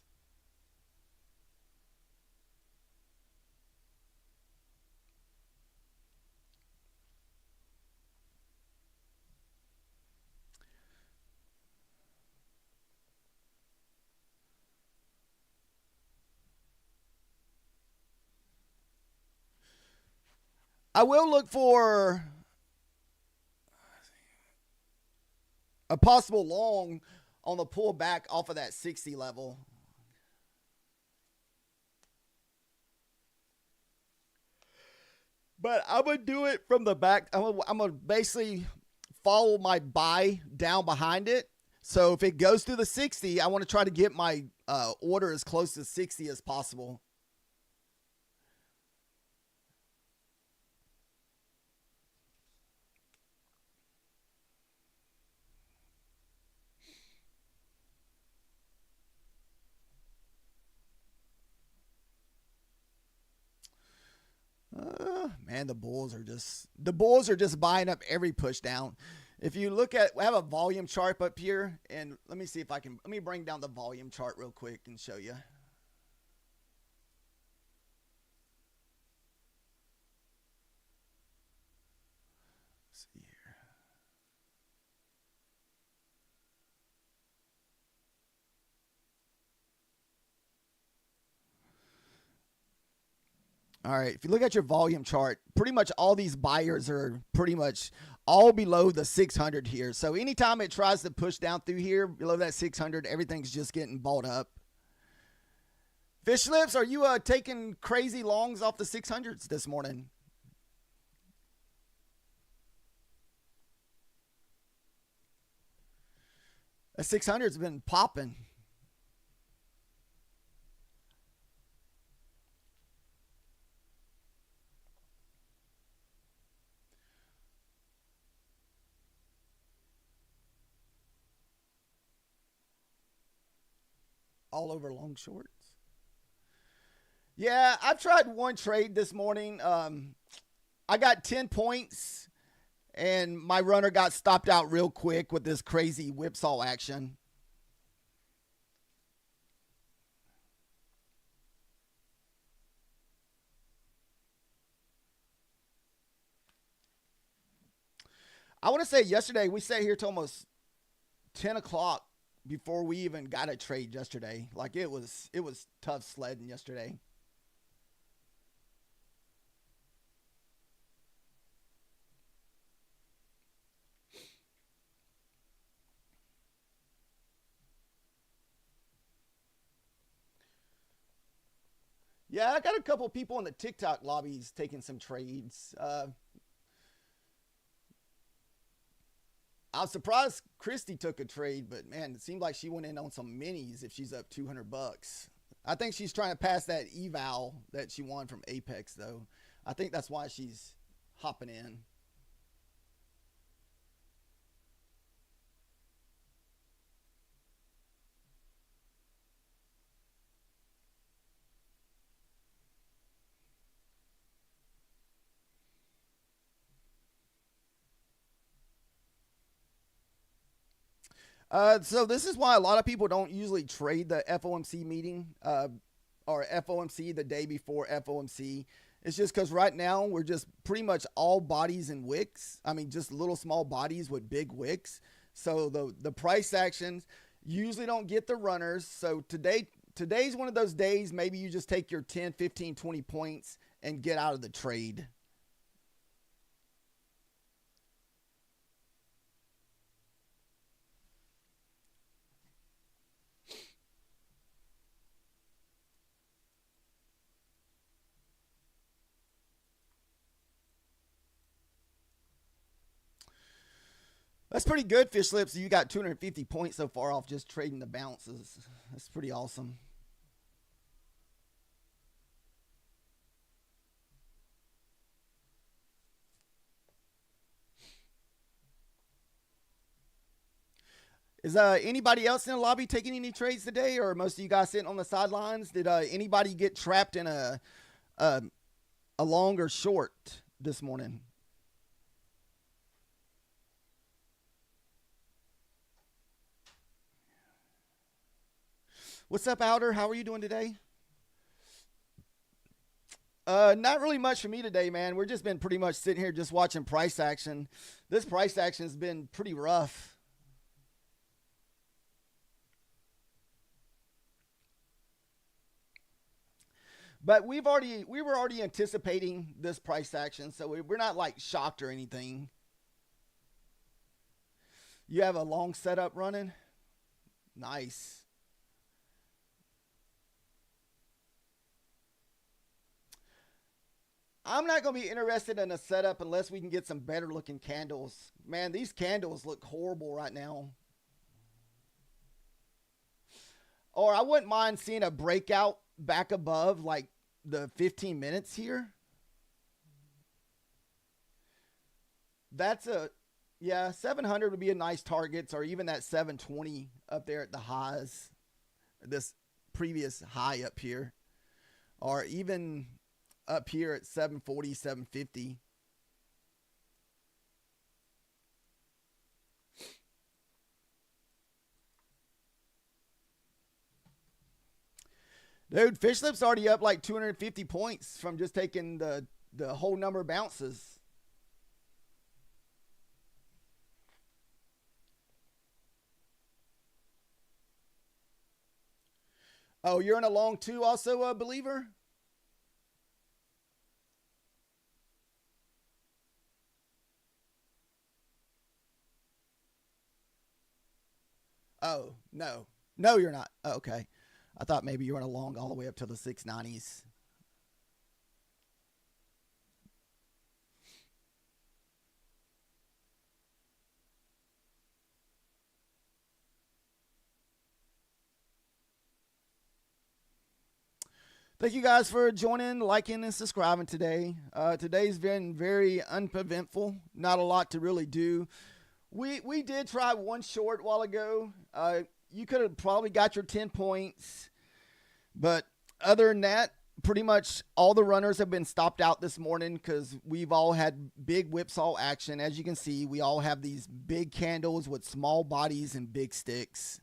I will look for a possible long on the pullback off of that 60 level. But I'm going to do it from the back. I'm going to basically follow my buy down behind it. So if it goes through the 60, I want to try to get my order as close to 60 as possible. Man, the bulls are just buying up every push down. If you look at, I have a volume chart up here, and let me see if I can, let me bring down the volume chart real quick and show you. Let's see here. All right, if you look at your volume chart, pretty much all these buyers are pretty much all below the 600 here. So anytime it tries to push down through here, below that 600, everything's just getting bought up. Fish Lips, are you taking crazy longs off the 600s this morning? The 600's been popping. All over long shorts. Yeah, I've tried one trade this morning. I got 10 points, and my runner got stopped out real quick with this crazy whipsaw action. I want to say yesterday we sat here till almost 10 o'clock before we even got a trade yesterday. Like it was tough sledding yesterday. Yeah, I got a couple people in the TikTok lobbies taking some trades. I was surprised Christy took a trade, but man, it seemed like she went in on some minis if she's up $200. I think she's trying to pass that eval that she won from Apex, though. I think that's why she's hopping in. So this is why a lot of people don't usually trade the FOMC meeting or FOMC the day before FOMC. It's just because right now we're just pretty much all bodies and wicks. I mean, just little small bodies with big wicks. So the price actions usually don't get the runners. So today's one of those days. Maybe you just take your 10, 15, 20 points and get out of the trade. That's pretty good, Fish Lips. You got 250 points so far off just trading the bounces. That's pretty awesome. Is anybody else in the lobby taking any trades today, or most of you guys sitting on the sidelines? Did anybody get trapped in a a long or short this morning? What's up, Outer? How are you doing today? Not really much for me today, man. We're just been pretty much sitting here just watching price action. This price action has been pretty rough. But we were already anticipating this price action, so we're not like shocked or anything. You have a long setup running. Nice. I'm not going to be interested in a setup unless we can get some better looking candles. Man, these candles look horrible right now. Or I wouldn't mind seeing a breakout back above like the 15 minutes here. That's a, yeah, 700 would be a nice target, or even that 720 up there at the highs, this previous high up here, or even up here at 740, 750. Dude, Fish Lip's already up like 250 points from just taking the whole number of bounces. Oh, you're in a long too also, a believer? Oh, no. No, you're not. Oh, okay. I thought maybe you were in a long all the way up to the 690s. Thank you guys for joining, liking, and subscribing today. Today's been very uneventful. Not a lot to really do. We did try one short a while ago. You could have probably got your 10 points. But other than that, pretty much all the runners have been stopped out this morning because we've all had big whipsaw action. As you can see, we all have these big candles with small bodies and big sticks.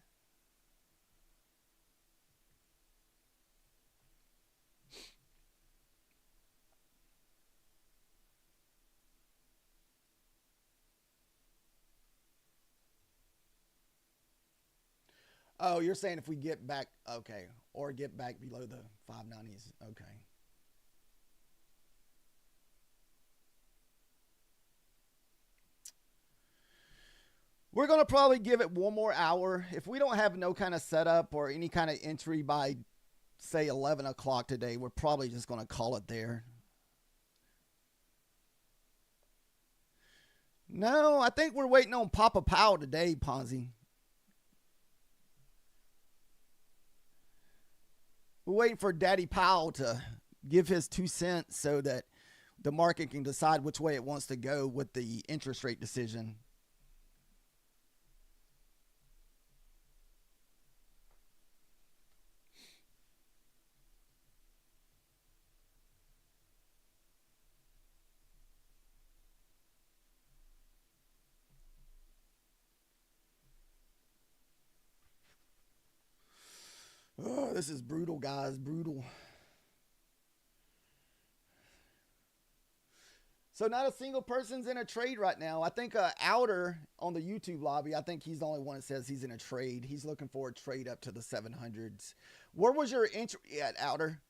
Oh, you're saying if we get back, okay, or get back below the 590s, okay. We're going to probably give it one more hour. If we don't have no kind of setup or any kind of entry by say 11 o'clock today. We're probably just going to call it there. No, I think we're waiting on Papa Powell today, Ponzi. We're waiting for Daddy Powell to give his 2 cents so that the market can decide which way it wants to go with the interest rate decision. Oh, this is brutal, guys. Brutal. So not a single person's in a trade right now. I think Outer on the YouTube lobby, I think he's the only one that says he's in a trade. He's looking for a trade up to the 700s. Where was your entry at, Outer?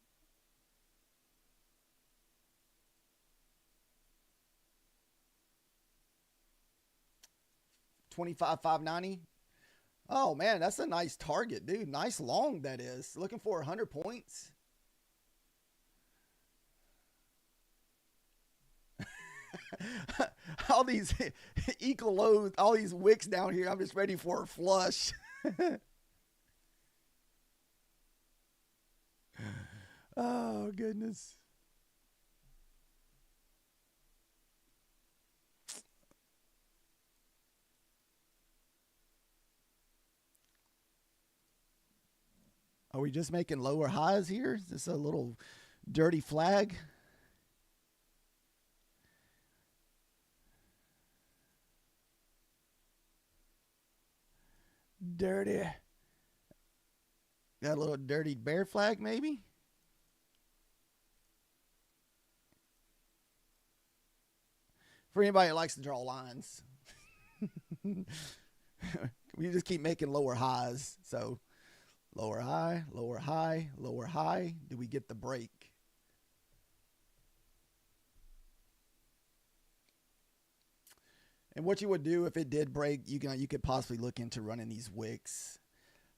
$25,590. Oh, man, that's a nice target, dude. Nice long, that is. Looking for 100 points. All these equal lows, all these wicks down here, I'm just ready for a flush. Oh, goodness. Are we just making lower highs here? Is this a little dirty flag? Dirty. Got a little dirty bear flag, maybe? For anybody that likes to draw lines. We just keep making lower highs. So lower high, lower high, lower high. Do we get the break? And what you would do if it did break, you could possibly look into running these wicks.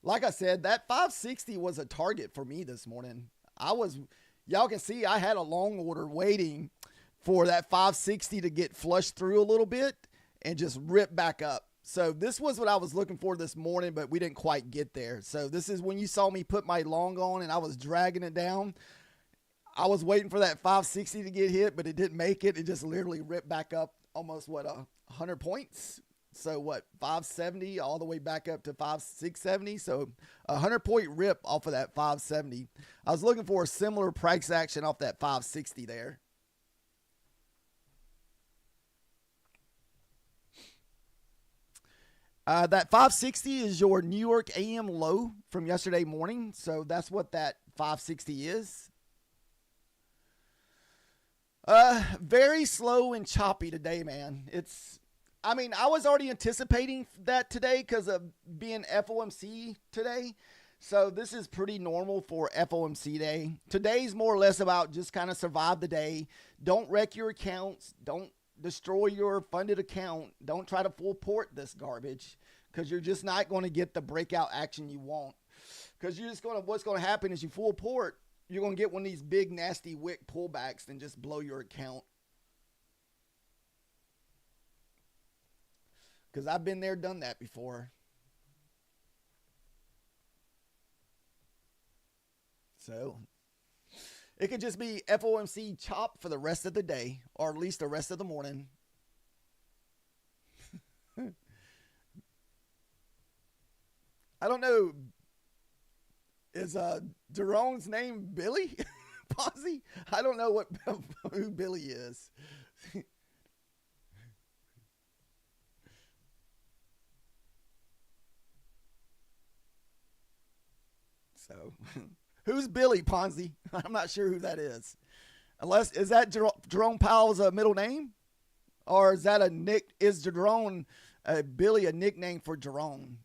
Like I said, that 560 was a target for me this morning. Y'all can see I had a long order waiting for that 560 to get flushed through a little bit and just rip back up. So this was what I was looking for this morning, but we didn't quite get there. So this is when you saw me put my long on and I was dragging it down. I was waiting for that 560 to get hit, but it didn't make it. It just literally ripped back up almost 100 points. So 570 all the way back up to 670. So 100-point rip off of that 570. I was looking for a similar price action off that 560 there. That 560 is your New York AM low from yesterday morning. So that's what that 560 is. Very slow and choppy today, man. I was already anticipating that today because of being FOMC today. So this is pretty normal for FOMC day. Today's more or less about just kind of survive the day. Don't wreck your accounts. Don't destroy your funded account. Don't try to full port this garbage because you're just not going to get the breakout action you want. Because what's going to happen is you full port, you're going to get one of these big nasty wick pullbacks and just blow your account. Because I've been there, done that before. So it could just be FOMC chop for the rest of the day, or at least the rest of the morning. I don't know. Is Jerome's name Billy? Posse? I don't know who Billy is. So, who's Billy Ponzi? I'm not sure who that is. Is that Jerome Powell's middle name? Or is that is Jerome Billy a nickname for Jerome?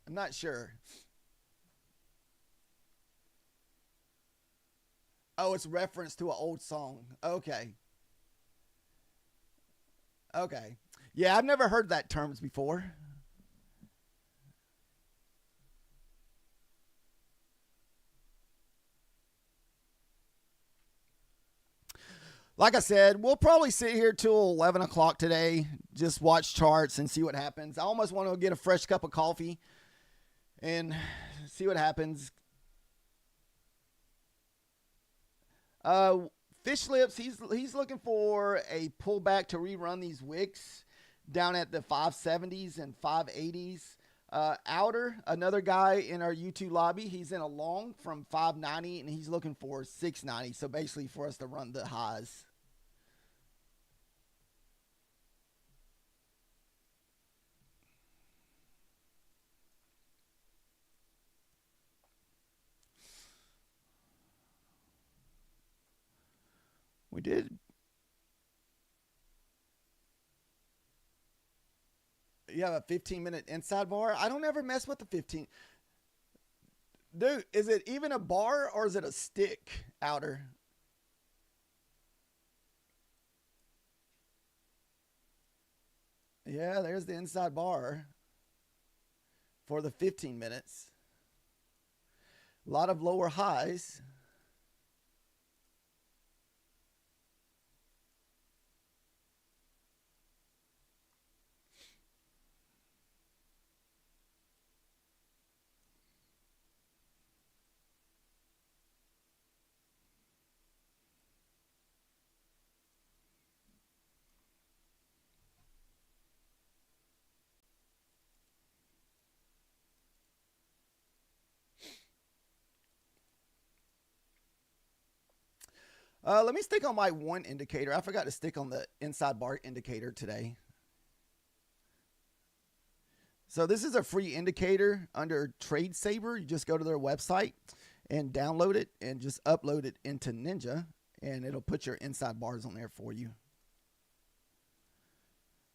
I'm not sure. Oh, it's reference to an old song. Okay. Yeah, I've never heard that terms before. Like I said, we'll probably sit here till 11 o'clock today, just watch charts and see what happens. I almost want to get a fresh cup of coffee and see what happens. Fish Lips, he's looking for a pullback to rerun these wicks down at the 570s and 580s. Outer, another guy in our YouTube lobby, he's in a long from 590 and he's looking for 690. So basically for us to run the highs. We did. You have a 15-minute inside bar? I don't ever mess with the 15. Dude, is it even a bar or is it a stick, Outer? Yeah, there's the inside bar for the 15 minutes. A lot of lower highs. Let me stick on my one indicator. I forgot to stick on the inside bar indicator today. So this is a free indicator under Trade Saver. You just go to their website and download it and just upload it into Ninja, and it'll put your inside bars on there for you.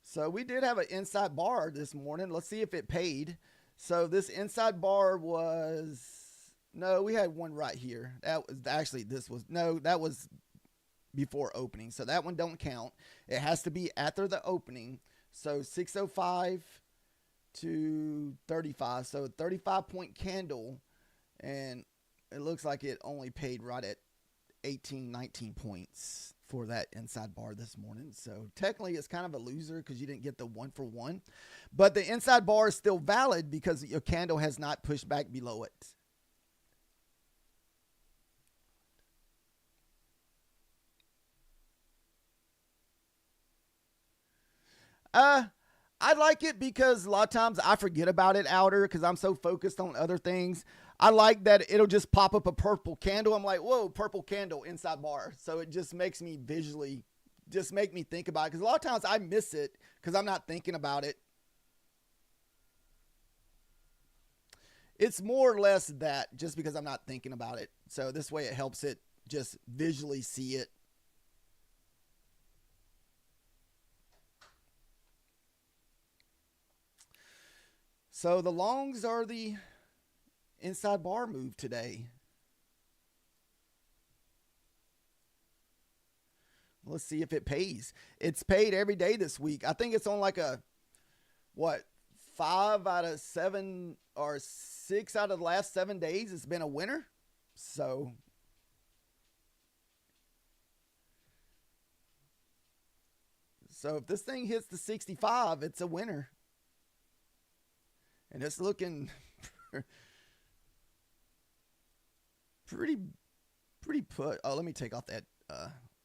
So we did have an inside bar this morning. Let's see if it paid. So this inside bar was, no, we had one right here. That was actually, that was before opening. So that one don't count. It has to be after the opening. So 605 to 35. So 35-point candle. And it looks like it only paid right at 18, 19 points for that inside bar this morning. So technically it's kind of a loser because you didn't get the 1-for-1. But the inside bar is still valid because your candle has not pushed back below it. I like it because a lot of times I forget about it, Outer, because I'm so focused on other things. I like that it'll just pop up a purple candle. I'm like, whoa, purple candle, inside bar. So it just makes me visually, just make me think about it. Because a lot of times I miss it because I'm not thinking about it. It's more or less that just because I'm not thinking about it. So this way it helps it just visually see it. So the longs are the inside bar move today. Let's see if it pays. It's paid every day this week. I think it's on like a, 5 out of 7 or 6 out of the last 7 days. It's been a winner. So if this thing hits the 65, it's a winner. And it's looking pretty put. Oh, let me take off that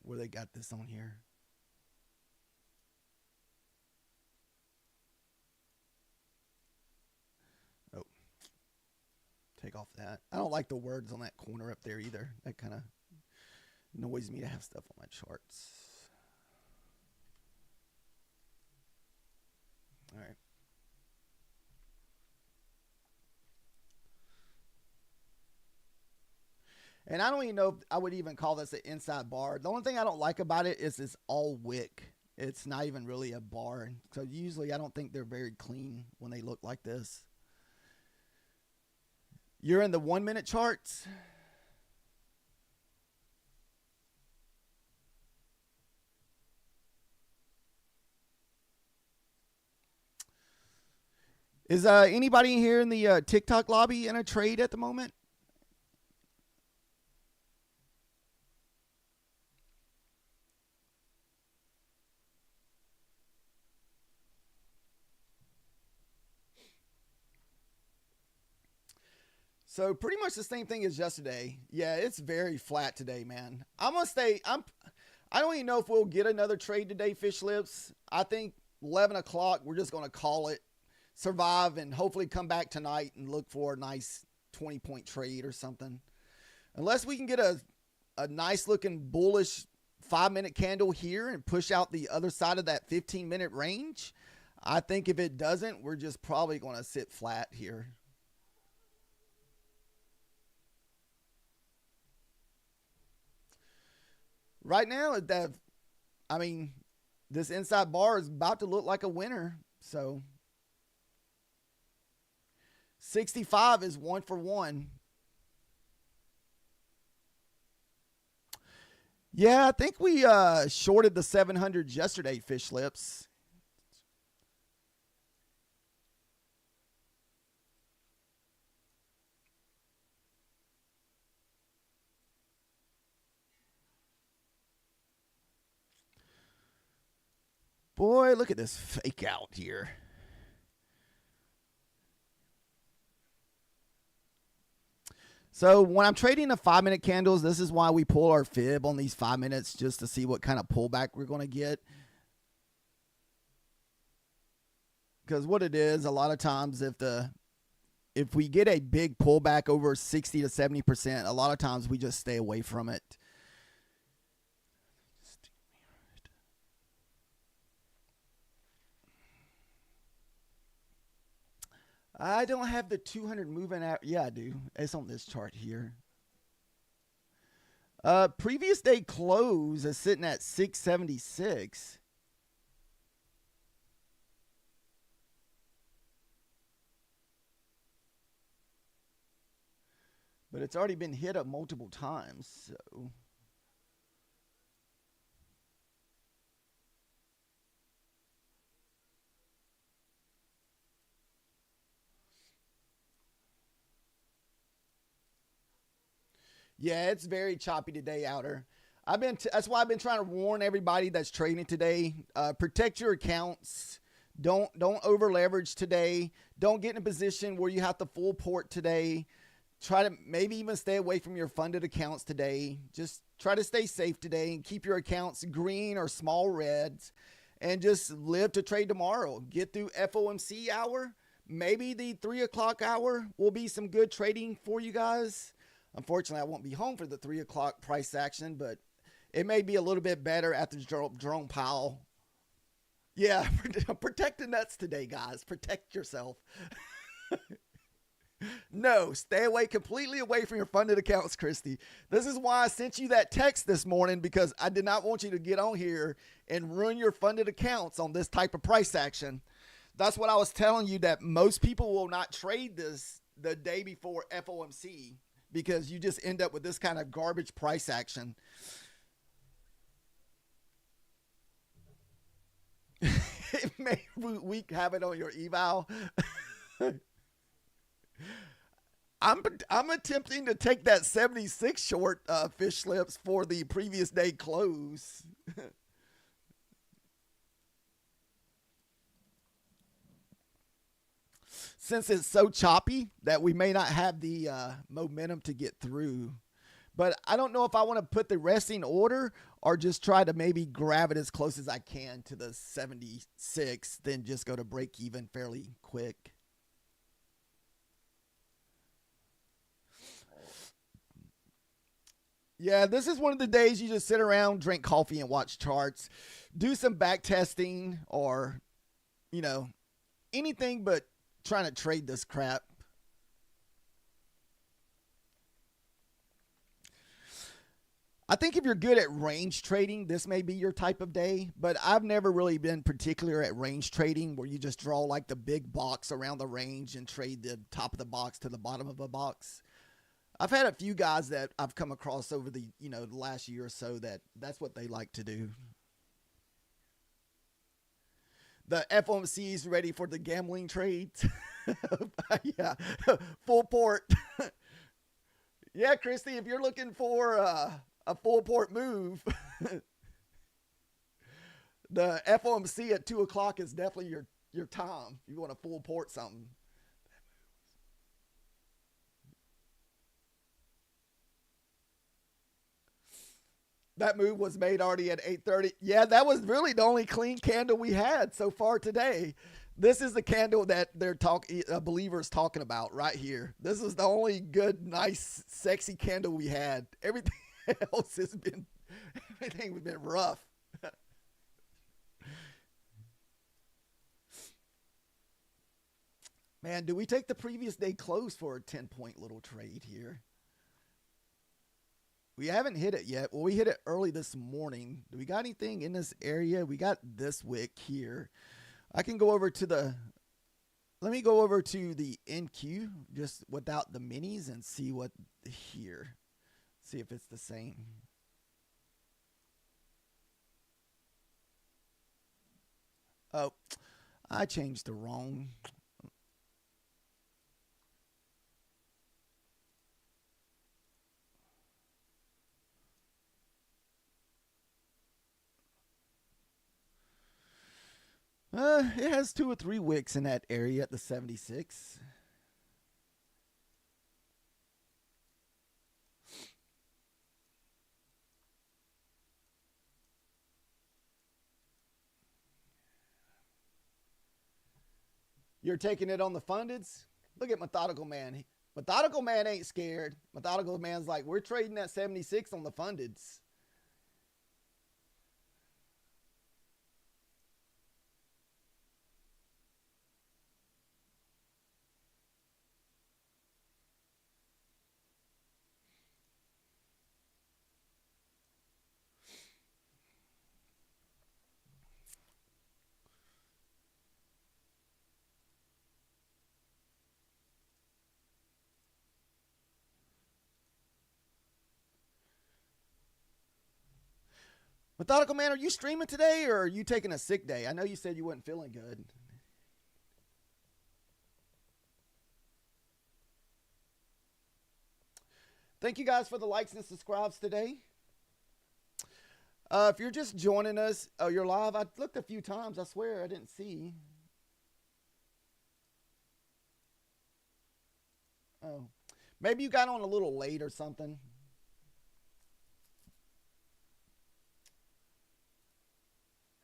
where they got this on here. Oh, take off that. I don't like the words on that corner up there either. That kind of annoys me to have stuff on my charts. All right. And I don't even know if I would even call this an inside bar. The only thing I don't like about it is it's all wick. It's not even really a bar. So usually I don't think they're very clean when they look like this. You're in the 1 minute charts. Is anybody here in the TikTok lobby in a trade at the moment? So pretty much the same thing as yesterday. Yeah, it's very flat today, man. I'm gonna stay. I don't even know if we'll get another trade today, Fish Lips. I think 11 o'clock. We're just gonna call it, survive, and hopefully come back tonight and look for a nice 20-point trade or something. Unless we can get a nice looking bullish 5-minute candle here and push out the other side of that 15-minute range. I think if it doesn't, we're just probably going to sit flat here. Right now, this inside bar is about to look like a winner. So 65 is 1 for 1. Yeah, I think we shorted the 700s yesterday, Fish Lips. Boy, look at this fake out here. So when I'm trading the 5-minute candles, this is why we pull our fib on these 5 minutes, just to see what kind of pullback we're going to get. Because what it is, a lot of times if we get a big pullback over 60 to 70%, a lot of times we just stay away from it. I don't have the 200 moving out. Yeah, I do. It's on this chart here. Previous day close is sitting at 676. But it's already been hit up multiple times, so. Yeah, it's very choppy today, Outer. That's why I've been trying to warn everybody that's trading today. Protect your accounts. Don't over leverage today. Don't get in a position where you have to full port today. Try to maybe even stay away from your funded accounts today. Just try to stay safe today and keep your accounts green or small reds, and just live to trade tomorrow. Get through FOMC hour. Maybe the 3 o'clock hour will be some good trading for you guys. Unfortunately, I won't be home for the 3 o'clock price action, but it may be a little bit better after Jerome Powell. Yeah, protect the nuts today, guys. Protect yourself. No, stay completely away from your funded accounts, Christy. This is why I sent you that text this morning, because I did not want you to get on here and ruin your funded accounts on this type of price action. That's what I was telling you, that most people will not trade this the day before FOMC, because you just end up with this kind of garbage price action. It may weak have it on your eval. I'm attempting to take that 76 short, Fish Lips, for the previous day close. Since it's so choppy that we may not have the momentum to get through. But I don't know if I want to put the resting order or just try to maybe grab it as close as I can to the 76, then just go to break even fairly quick. Yeah, this is one of the days you just sit around, drink coffee, and watch charts. Do some back testing, or, anything but trying to trade this crap. I think if you're good at range trading, this may be your type of day, but I've never really been particular at range trading, where you just draw like the big box around the range and trade the top of the box to the bottom of a box. I've had a few guys that I've come across over the last year or so that's what they like to do. The FOMC is ready for the gambling trades. Yeah, full port. Yeah, Christy, if you're looking for a full port move, the FOMC at 2 o'clock is definitely your time. If you want to full port something. That move was made already at 8:30. Yeah, that was really the only clean candle we had so far today. This is the candle that they're believers talking about right here. This is the only good, nice, sexy candle we had. Everything else has been rough. Man, do we take the previous day close for a 10-point little trade here? We haven't hit it yet. Well, we hit it early this morning. Do we got anything in this area? We got this wick here. I can go over to the, let me go over to the NQ just without the minis and see what here. See if it's the same. Oh, I changed the wrong. It has 2 or 3 wicks in that area at the 76. You're taking it on the fundeds? Look at Methodical Man. Methodical Man ain't scared. Methodical Man's like, we're trading at 76 on the fundeds. Methodical Man, are you streaming today or are you taking a sick day? I know you said you weren't feeling good. Thank you guys for the likes and subscribes today. If you're just joining us, oh, you're live. I looked a few times. I swear I didn't see. Oh, maybe you got on a little late or something.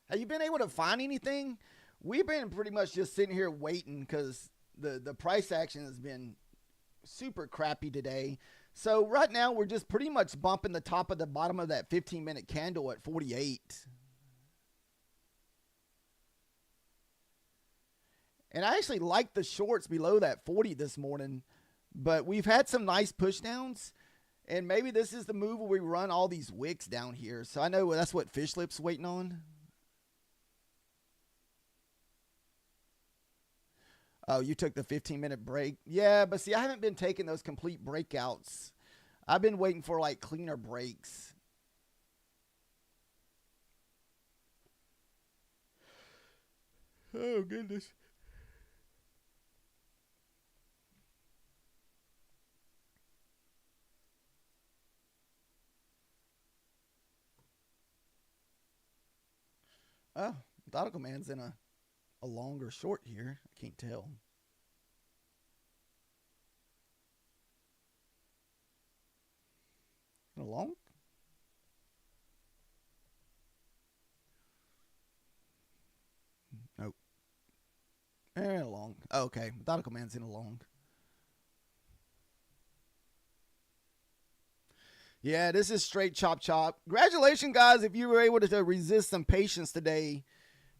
Have you been able to find anything? We've been pretty much just sitting here waiting because the price action has been super crappy today. So right now we're just pretty much bumping the top of the bottom of that 15-minute candle at 48. And I actually like the shorts below that 40 this morning, but we've had some nice push downs. And maybe this is the move where we run all these wicks down here. So I know that's what Fish Lip's waiting on. Oh, you took the 15-minute break? Yeah, but see, I haven't been taking those complete breakouts. I've been waiting for like cleaner breaks. Oh, goodness. Oh, Methodical Man's in a longer short here. I can't tell. A long? Nope. A long. Oh, okay. Methodical Man's in a long. Yeah, this is straight chop chop. Congratulations, guys, if you were able to resist some patience today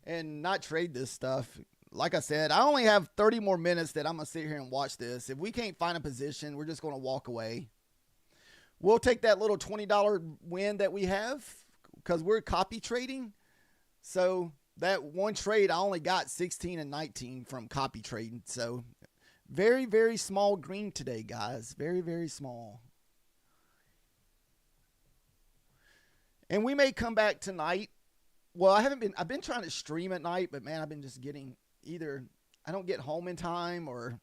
and not trade this stuff. Like I said, I only have 30 more minutes that I'm going to sit here and watch this. If we can't find a position, we're just going to walk away. We'll take that little $20 win that we have because we're copy trading. So that one trade, I only got 16 and 19 from copy trading. So very, very small green today, guys. Very, very small. And we may come back tonight. Well, I've been trying to stream at night, but man, I've been just getting either I don't get home in time or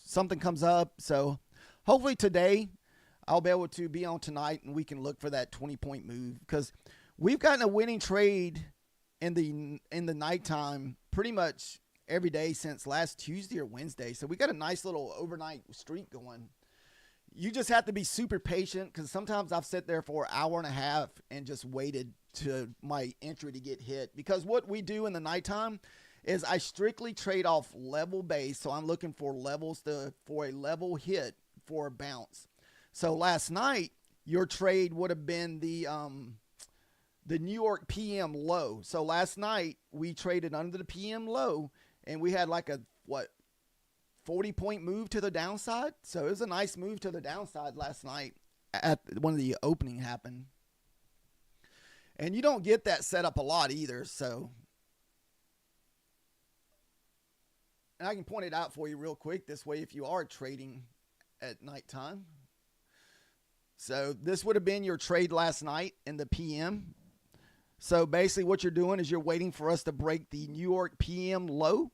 something comes up. So hopefully today I'll be able to be on tonight and we can look for that 20-point move because we've gotten a winning trade in the nighttime pretty much every day since last Tuesday or Wednesday. So we got a nice little overnight streak going. You just have to be super patient because sometimes I've sat there for an hour and a half and just waited to my entry to get hit. Because what we do in the nighttime is I strictly trade off level base. So I'm looking for levels for a level hit for a bounce. So last night, your trade would have been the New York PM low. So last night we traded under the PM low and we had like a 40-point move to the downside. So it was a nice move to the downside last night at when the opening happened. And you don't get that setup a lot either. So, and I can point it out for you real quick this way if you are trading at nighttime. So this would have been your trade last night in the PM. So basically what you're doing is you're waiting for us to break the New York PM low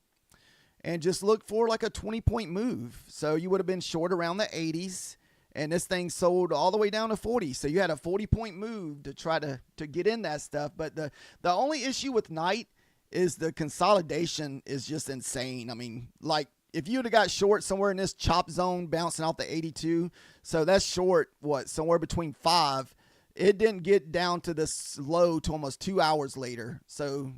and just look for like a 20-point move. So you would have been short around the 80s and this thing sold all the way down to 40. So you had a 40-point move to try to get in that stuff. But the only issue with night is the consolidation is just insane. I mean, like if you would have got short somewhere in this chop zone bouncing off the 82, so that's short, somewhere between 5. It didn't get down to this low to almost 2 hours later. So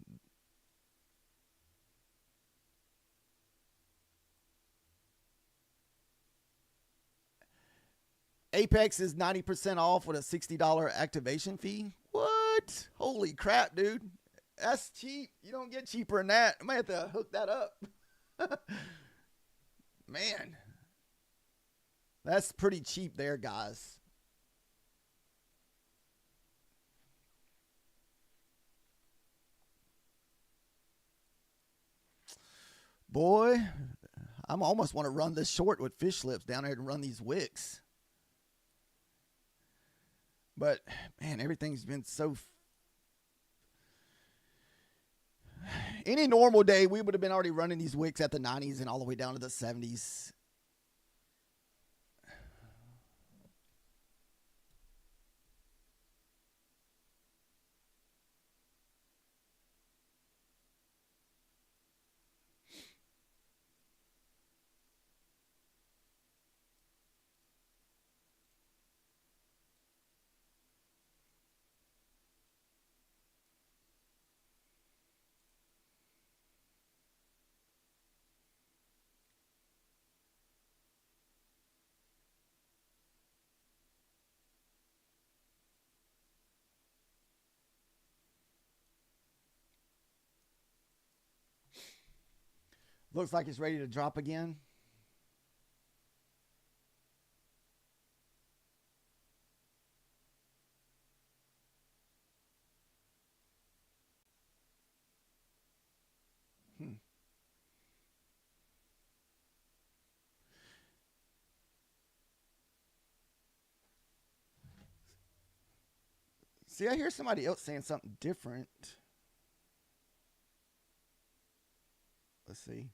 Apex is 90% off with a $60 activation fee. What? Holy crap, dude. That's cheap. You don't get cheaper than that. I might have to hook that up. Man. That's pretty cheap there, guys. Boy, I almost want to run this short with fish lips down there and run these wicks. But, man, everything's been so... Any normal day, we would have been already running these wicks at the 90s and all the way down to the 70s. Looks like it's ready to drop again. See, I hear somebody else saying something different. Let's see.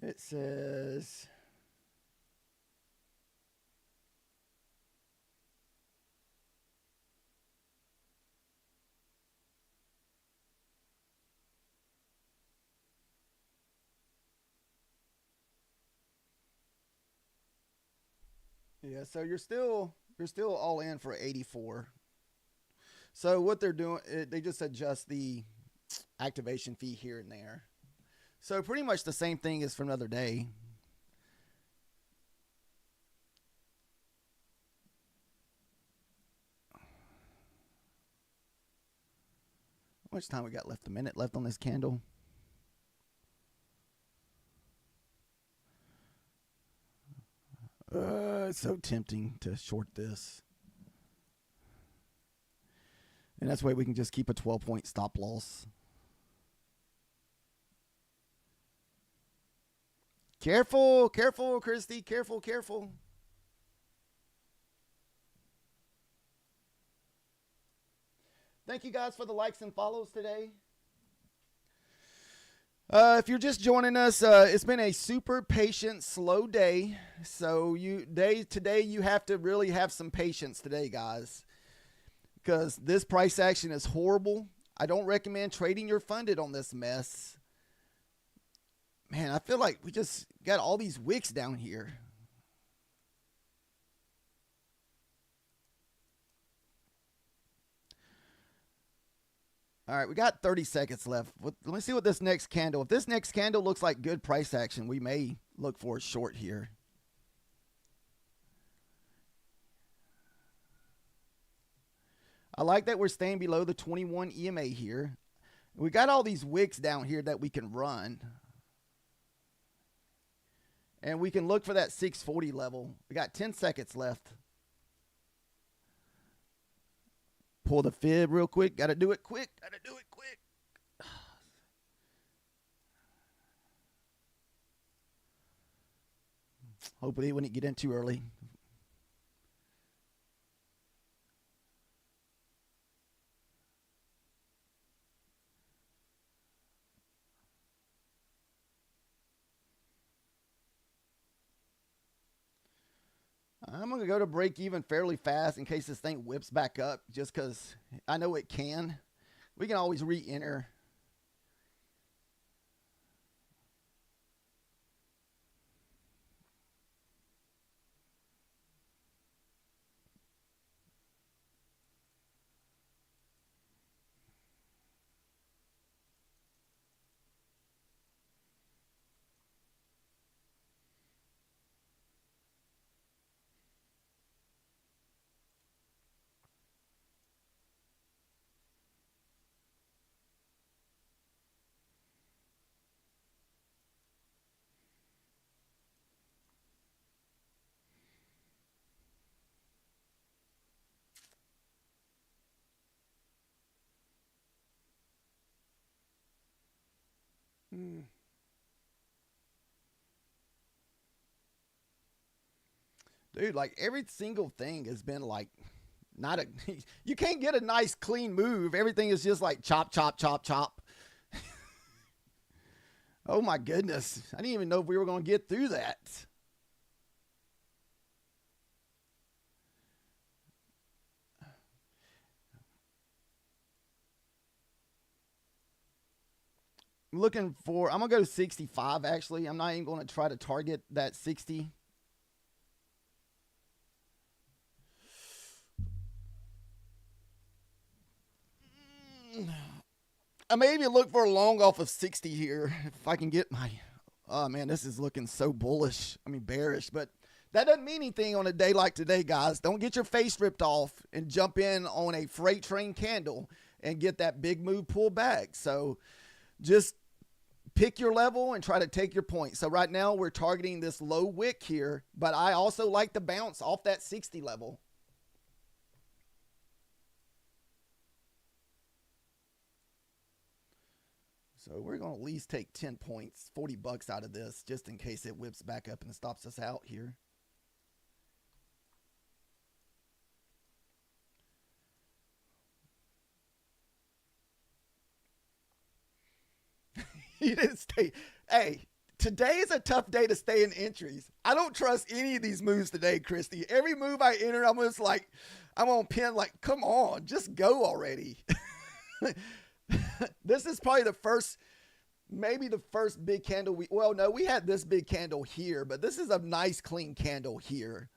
It says... Yeah, so you're still all in for 84. So what they're doing, they just adjust the activation fee here and there. So pretty much the same thing as for another day. How much time we got left? A minute left on this candle. It's so tempting to short this. And that's why we can just keep a 12-point stop loss. Careful, careful, Christy. Careful, careful. Thank you guys for the likes and follows today. If you're just joining us, it's been a super patient, slow day. So today you have to really have some patience today, guys. because this price action is horrible. I don't recommend trading your funded on this mess. Man, I feel like we just got all these wicks down here. All right, we got 30 seconds left. Let me see what this next candle. If this next candle looks like good price action, we may look for a short here. I like that we're staying below the 21 EMA here. We got all these wicks down here that we can run. And we can look for that 640 level. We got 10 seconds left. Pull the fib real quick. Got to do it quick. Got to do it quick. Hopefully it wouldn't get in too early. I'm going to go to break even fairly fast in case this thing whips back up, just because I know it can. We can always re-enter. Dude, like every single thing has been like not a you can't get a nice clean move. Everything is just like chop, chop, chop, chop. Oh my goodness. I didn't even know if we were going to get through that. I'm looking for, I'm going to go to 65 actually. I'm not even going to try to target that 60. I may even look for a long off of 60 here if I can get my, oh man, this is looking so bullish. I mean bearish, but that doesn't mean anything on a day like today, guys. Don't get your face ripped off and jump in on a freight train candle and get that big move pull back. So just pick your level and try to take your point. So right now we're targeting this low wick here, but I also like to bounce off that 60 level. So we're going to at least take 10 points, $40 out of this, just in case it whips back up and stops us out here. You didn't stay. Hey, today is a tough day to stay in entries. I don't trust any of these moves today, Christy. Every move I enter, I'm just like, I'm on pin like, come on, just go already. This is probably the first, maybe the first big candle well, no, we had this big candle here, but this is a nice clean candle here.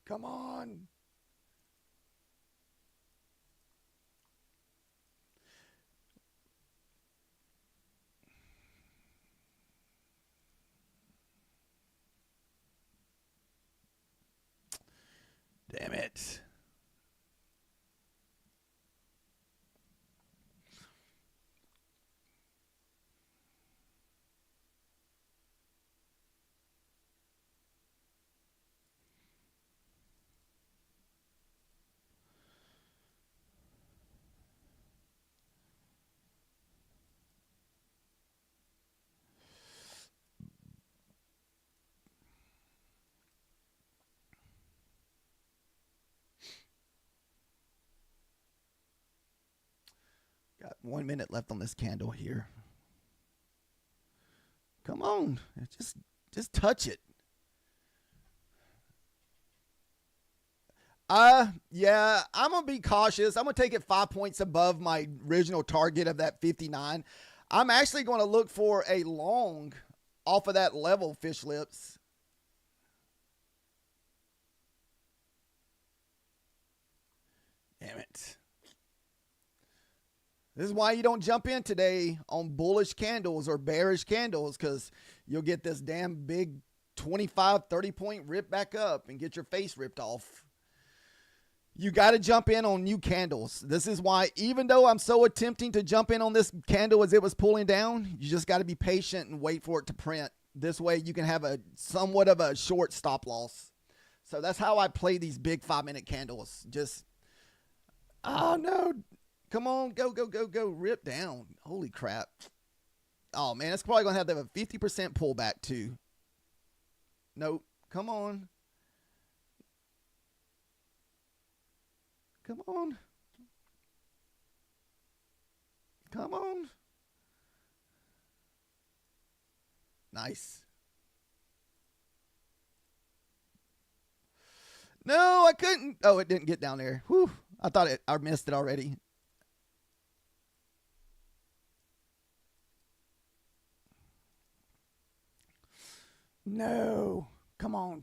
Come on. Damn it. Got 1 minute left on this candle here. Come on. Just touch it. Yeah, I'm gonna be cautious. I'm gonna take it 5 points above my original target of that 59. I'm actually gonna look for a long off of that level, fish lips. Damn it. This is why you don't jump in today on bullish candles or bearish candles, because you'll get this damn big 25, 30 point rip back up and get your face ripped off. You got to jump in on new candles. This is why, even though I'm so attempting to jump in on this candle as it was pulling down, you just got to be patient and wait for it to print. This way you can have a somewhat of a short stop loss. So that's how I play these big 5-minute candles. Just, oh no, come on, go, go, go, go, rip down. Holy crap. Oh man, it's probably going to have a 50% pullback too. Nope, come on. Come on. Come on. Nice. No, I couldn't. Oh, it didn't get down there. Whew. I missed it already. No. Come on.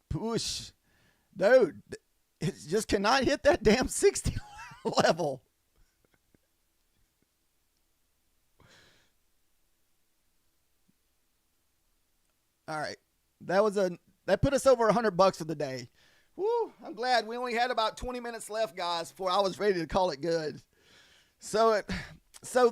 Push. Dude, it just cannot hit that damn 60 level. All right. That put us over $100 for the day. Woo, I'm glad we only had about 20 minutes left, guys, before I was ready to call it good. So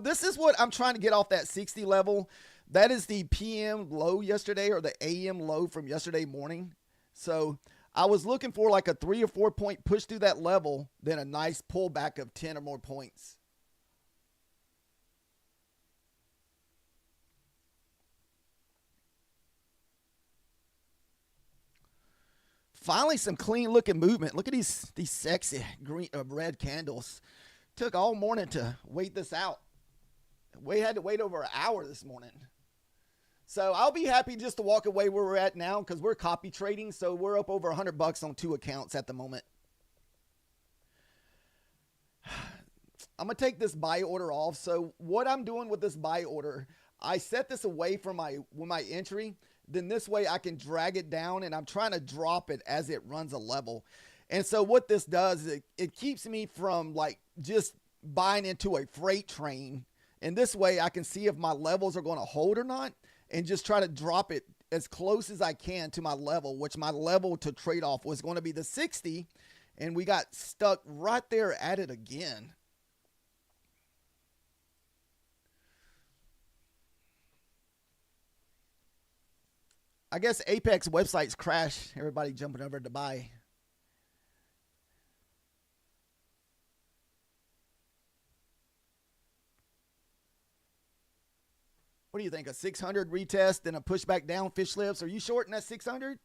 this is what I'm trying to get off that 60 level. That is the PM low yesterday, or the AM low from yesterday morning. So I was looking for like a 3 or 4 point push through that level, then a nice pullback of 10 or more points. Finally, some clean looking movement. Look at these sexy green red candles. Took all morning to wait this out. We had to wait over an hour this morning. So I'll be happy just to walk away where we're at now, because we're copy trading. So we're up over $100 on 2 accounts at the moment. I'm going to take this buy order off. So what I'm doing with this buy order, I set this away from my entry. Then this way I can drag it down, and I'm trying to drop it as it runs a level. And so what this does is it keeps me from like just buying into a freight train. And this way I can see if my levels are going to hold or not, and just try to drop it as close as I can to my level, which my level to trade off was going to be the 60. And we got stuck right there at it again. I guess Apex websites crash. Everybody jumping over to buy. What do you think? A 600 retest and a pushback down, fish lips? Are you shorting that 600?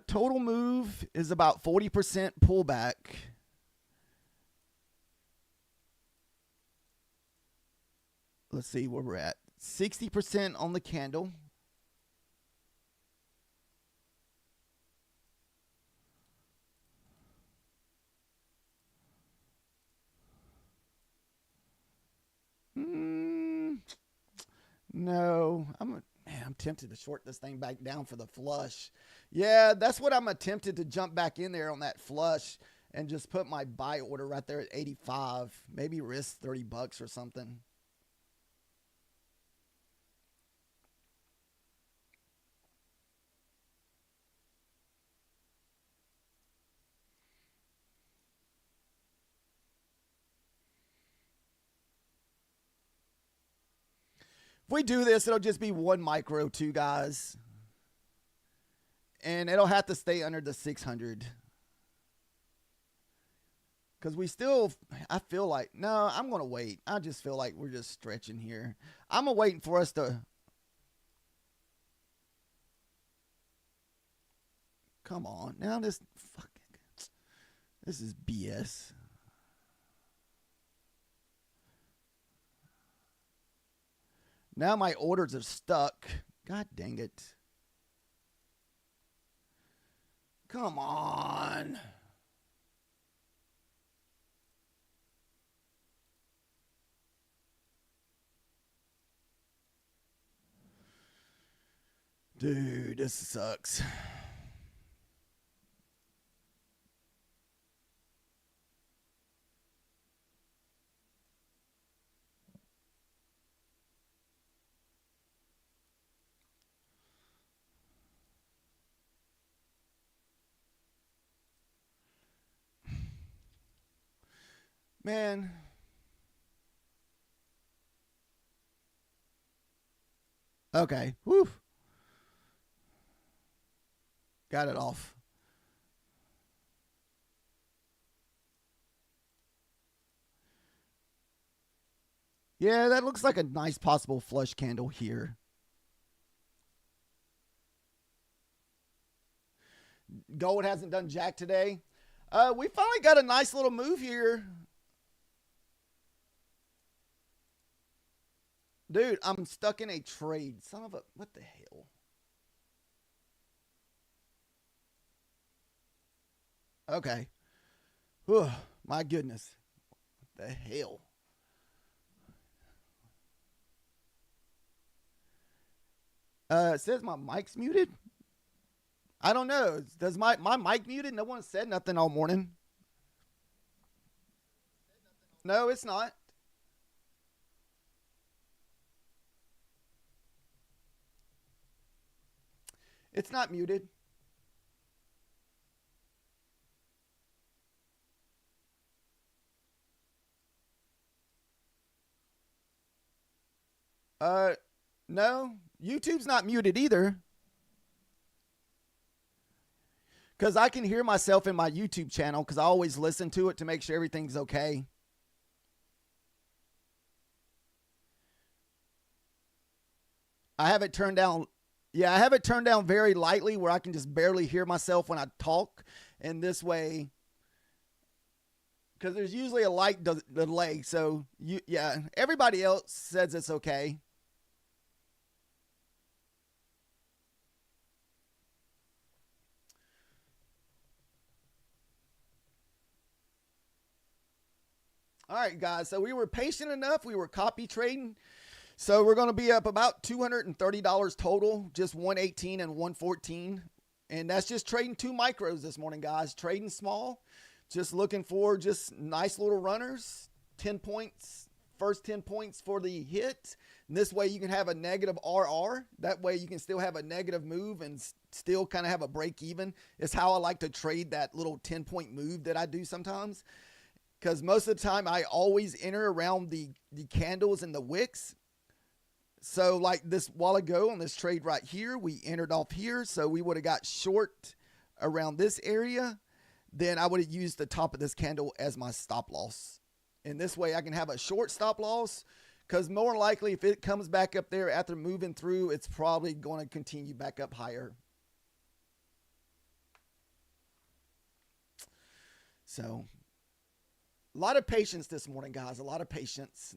Total move is about 40% pullback. Let's see where we're at. 60% on the candle. No, I'm tempted to short this thing back down for the flush. Yeah, that's what I'm attempted to jump back in there on that flush and just put my buy order right there at 85. Maybe risk $30 or something. If we do this, it'll just be one micro too, guys. And it'll have to stay under the 600. Because I feel like, no, I'm going to wait. I just feel like we're just stretching here. I'm waiting for us to, come on. Now this is BS. Now my orders are stuck. God dang it. Come on. Dude, this sucks. Man. Okay. Whew. Got it off. Yeah, that looks like a nice possible flush candle here. Gold hasn't done jack today. We finally got a nice little move here. Dude, I'm stuck in a trade. Son of a... What the hell? Okay. Whew, my goodness. What the hell? It says my mic's muted. I don't know. Does my mic muted? No one said nothing all morning. No, it's not. It's not muted. No. YouTube's not muted either. Because I can hear myself in my YouTube channel because I always listen to it to make sure everything's okay. I have it turned down. Yeah, I have it turned down very lightly where I can just barely hear myself when I talk. And this way, because there's usually a light delay. So, yeah, everybody else says it's okay. All right, guys. So we were patient enough. We were copy trading. So we're going to be up about $230 total, just 118 and 114. And that's just trading 2 micros this morning, guys. Trading small, just looking for just nice little runners, 10 points, first 10 points for the hit. And this way you can have a negative RR. That way you can still have a negative move and still kind of have a break even. It's how I like to trade that little 10-point move that I do sometimes. Because most of the time I always enter around the candles and the wicks. So like this while ago on this trade right here, we entered off here. So we would have got short around this area. Then I would have used the top of this candle as my stop loss. And this way I can have a short stop loss. Because more likely if it comes back up there after moving through, it's probably going to continue back up higher. So a lot of patience this morning, guys. A lot of patience.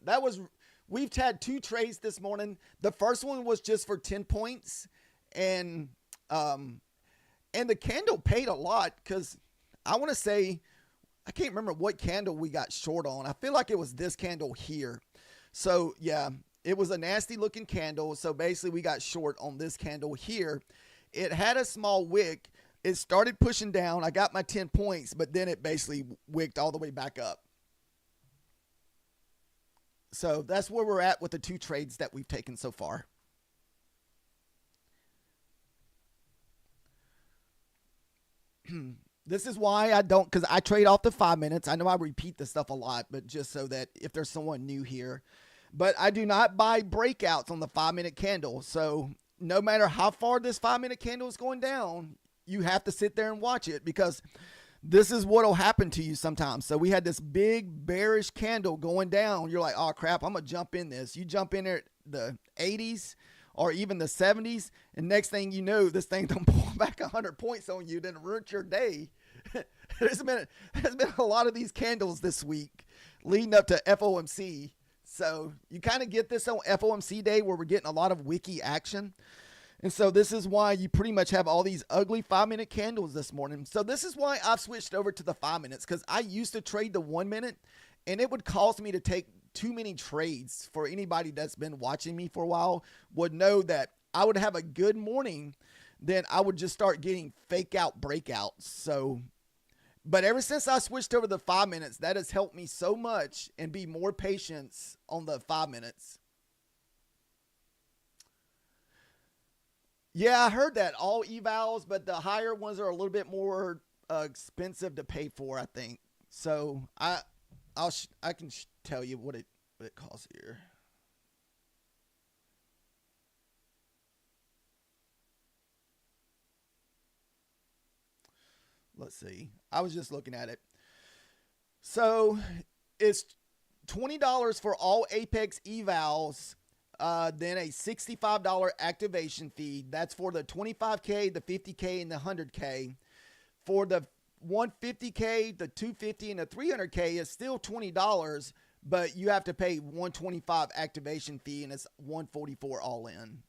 We've had 2 trades this morning. The first one was just for 10 points. And the candle paid a lot because I want to say, I can't remember what candle we got short on. I feel like it was this candle here. So, yeah, it was a nasty looking candle. So, basically, we got short on this candle here. It had a small wick. It started pushing down. I got my 10 points, but then it basically wicked all the way back up. So that's where we're at with the 2 trades that we've taken so far. This is why I don't, because I trade off the 5 minutes. I know I repeat this stuff a lot, but just so that if there's someone new here. But I do not buy breakouts on the 5-minute candle. So no matter how far this 5-minute candle is going down, you have to sit there and watch it because this is what will happen to you sometimes. So we had this big bearish candle going down. You're like, oh, crap, I'm going to jump in this. You jump in there at the 80s or even the 70s, and next thing you know, this thing don't pull back 100 points on you, then ruin your day. there's been a lot of these candles this week leading up to FOMC. So you kind of get this on FOMC day where we're getting a lot of wiki action. And so this is why you pretty much have all these ugly 5-minute candles this morning. So this is why I've switched over to the 5 minutes, because I used to trade the 1 minute and it would cause me to take too many trades. For anybody that's been watching me for a while would know that I would have a good morning, then I would just start getting fake out breakouts. So, but ever since I switched over to 5 minutes, that has helped me so much and be more patient on the 5 minutes. Yeah, I heard that. All evals, but the higher ones are a little bit more expensive to pay for, I think. So I can tell you what it costs here. Let's see. I was just looking at it. So it's $20 for all Apex evals. Then a $65 activation fee. That's for the 25K, the 50K, and the 100K. For the 150K, the 250, and the 300K is still $20, but you have to pay $125 activation fee, and it's $144 all in.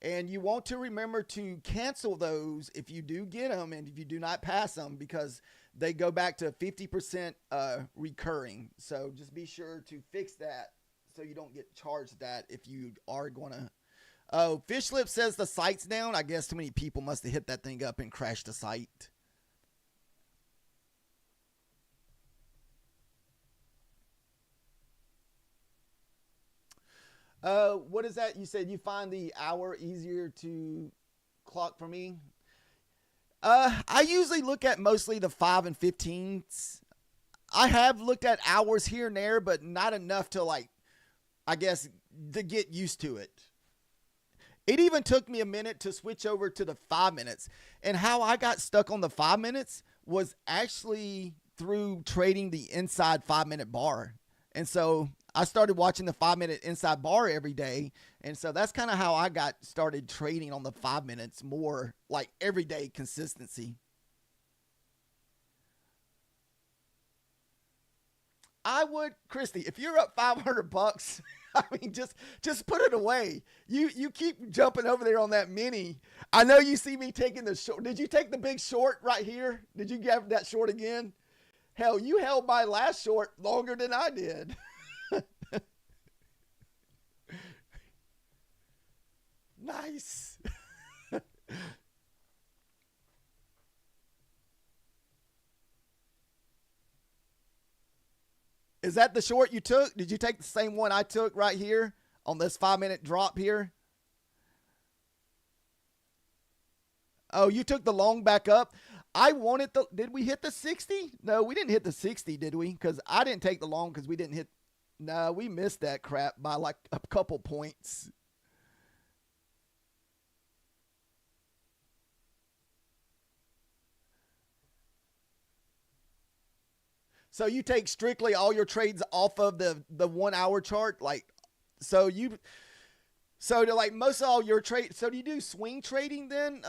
And you want to remember to cancel those if you do get them and if you do not pass them, because they go back to 50% recurring. So just be sure to fix that so you don't get charged that if you are going to. Oh, Fishlip says the site's down. I guess too many people must have hit that thing up and crashed the site. What is that? You said you find the hour easier to clock for me? I usually look at mostly the 5 and 15s. I have looked at hours here and there, but not enough to, like, I guess, to get used to it. It even took me a minute to switch over to the 5 minutes. And how I got stuck on the 5 minutes was actually through trading the inside 5-minute bar. And so I started watching the 5-minute inside bar every day. And so that's kind of how I got started trading on the 5 minutes, more like everyday consistency. I would, Christy, if you're up $500, I mean, just put it away. You keep jumping over there on that mini. I know you see me taking the short. Did you take the big short right here? Did you get that short again? Hell, you held my last short longer than I did. Nice. Is that the short you took? Did you take the same one I took right here on this 5-minute drop here? Oh, you took the long back up. I wanted the, did we hit the 60? No, we didn't hit the 60, did we? Because I didn't take the long because we didn't hit. No, we missed that crap by like a couple points. So you take strictly all your trades off of the 1 hour chart, like, so you, so to like most of all your trade. So do you do swing trading then?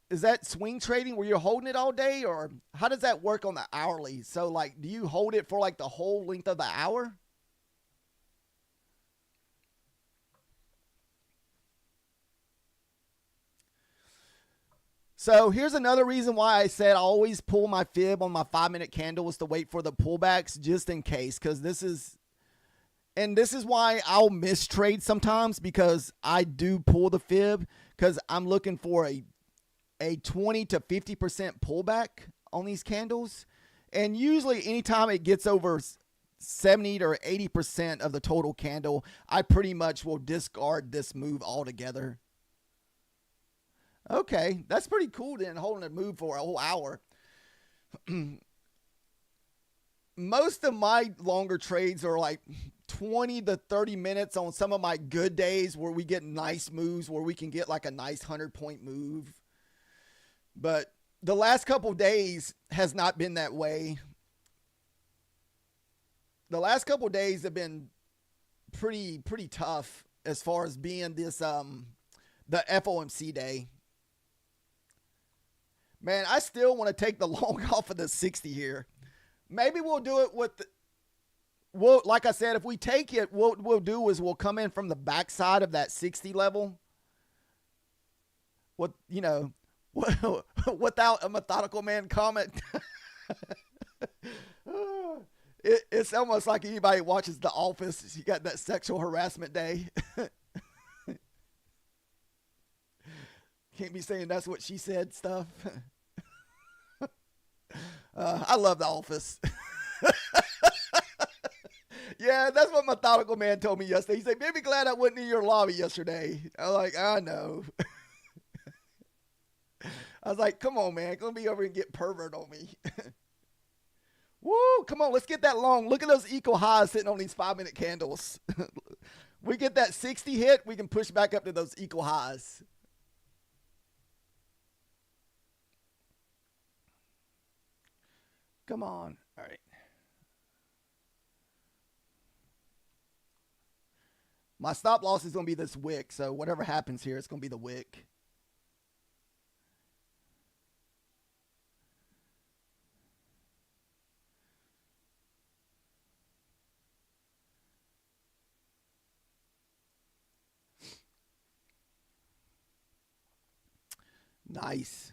Is that swing trading where you're holding it all day, or how does that work on the hourly? So like, do you hold it for like the whole length of the hour? So here's another reason why I said I always pull my fib on my 5-minute candles to wait for the pullbacks just in case. Because this is why I'll miss trade sometimes, because I do pull the fib because I'm looking for a 20 to 50% pullback on these candles. And usually anytime it gets over 70 or 80% of the total candle, I pretty much will discard this move altogether. Okay, that's pretty cool then, holding a move for a whole hour. Most of my longer trades are like 20 to 30 minutes on some of my good days where we get nice moves, where we can get like a nice 100-point move. But the last couple of days has not been that way. The last couple of days have been pretty tough as far as being this the FOMC day. Man, I still want to take the long off of the 60 here. Maybe we'll do it with like I said, if we take it, what we'll do is we'll come in from the backside of that 60 level. Without a methodical man comment. It's almost like anybody watches The Office. You got that sexual harassment day. Can't be saying that's what she said stuff. I love The Office. Yeah, that's what Methodical Man told me yesterday. He said, "Maybe glad I wasn't in your lobby yesterday." I'm like, I know. I was like, come on, man. Gonna be over and get pervert on me. Woo, come on, let's get that long. Look at those equal highs sitting on these 5-minute candles. We get that 60 hit, we can push back up to those equal highs. Come on. All right. My stop loss is going to be this wick, so whatever happens here, it's going to be the wick. Nice.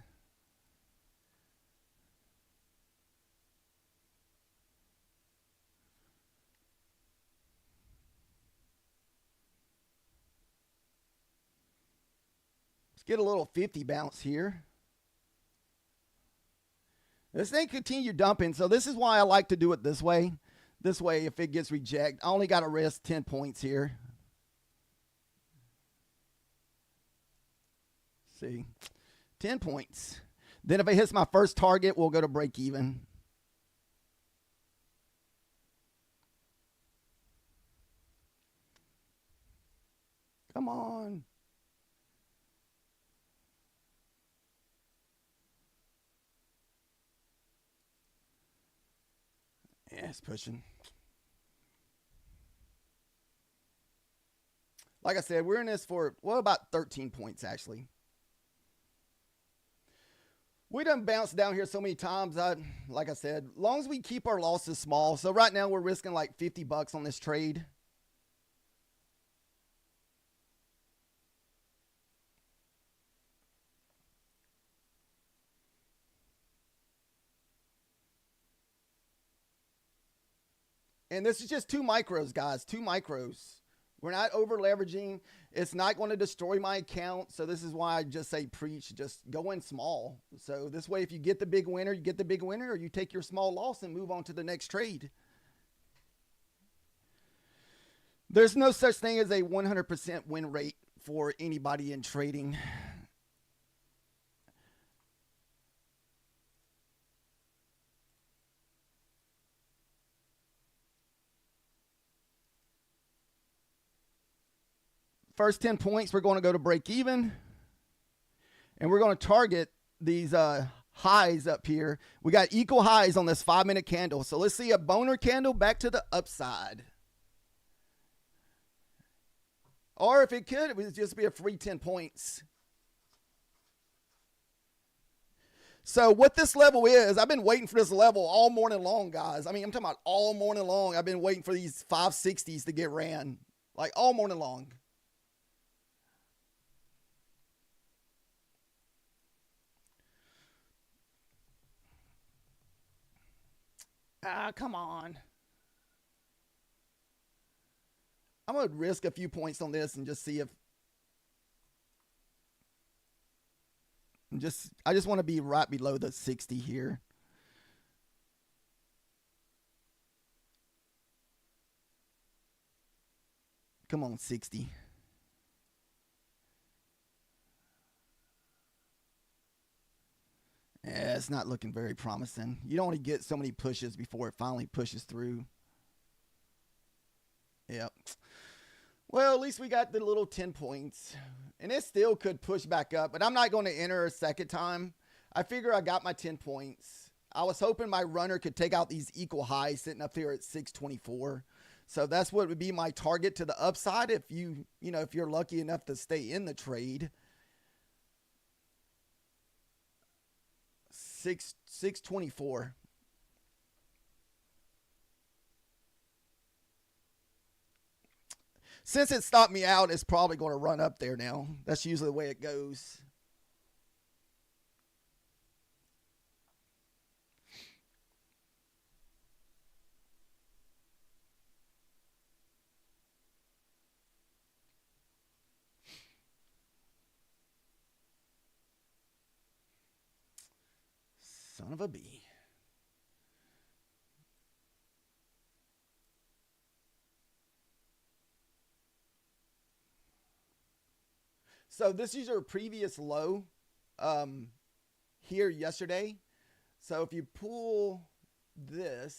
Let's get a little 50 bounce here. This thing continued dumping, so this is why I like to do it this way. This way, if it gets rejected, I only got to risk 10 points here. See, 10 points. Then if it hits my first target, we'll go to break even. Come on. Yeah, it's pushing. Like I said, we're in this for, well, about 13 points, actually. We done bounced down here so many times. Like I said, as long as we keep our losses small. So right now we're risking like 50 bucks on this trade. And this is just 2 micros, guys. 2 micros. We're not over leveraging. It's not going to destroy my account. So this is why I just say preach. Just go in small. So this way, if you get the big winner, you get the big winner, or you take your small loss and move on to the next trade. There's no such thing as a 100% win rate for anybody in trading. First 10 points, we're going to go to break even. And we're going to target these highs up here. We got equal highs on this 5-minute candle. So let's see a boner candle back to the upside. Or if it could, it would just be a free 10 points. So what this level is, I've been waiting for this level all morning long, guys. I mean, I'm talking about all morning long. I've been waiting for these 560s to get ran. Like all morning long. Come on. I'm going to risk a few points on this and just see if... I just want to be right below the 60 here. Come on, 60. Yeah, it's not looking very promising. You don't want to get so many pushes before it finally pushes through. Yep. Well, at least we got the little 10 points. And it still could push back up, but I'm not going to enter a second time. I figure I got my 10 points. I was hoping my runner could take out these equal highs sitting up here at 624. So that's what would be my target to the upside if if you're lucky enough to stay in the trade. 624. Since it stopped me out, it's probably going to run up there now. That's usually the way it goes. Son of a bee. So this is your previous low here yesterday. So if you pull this,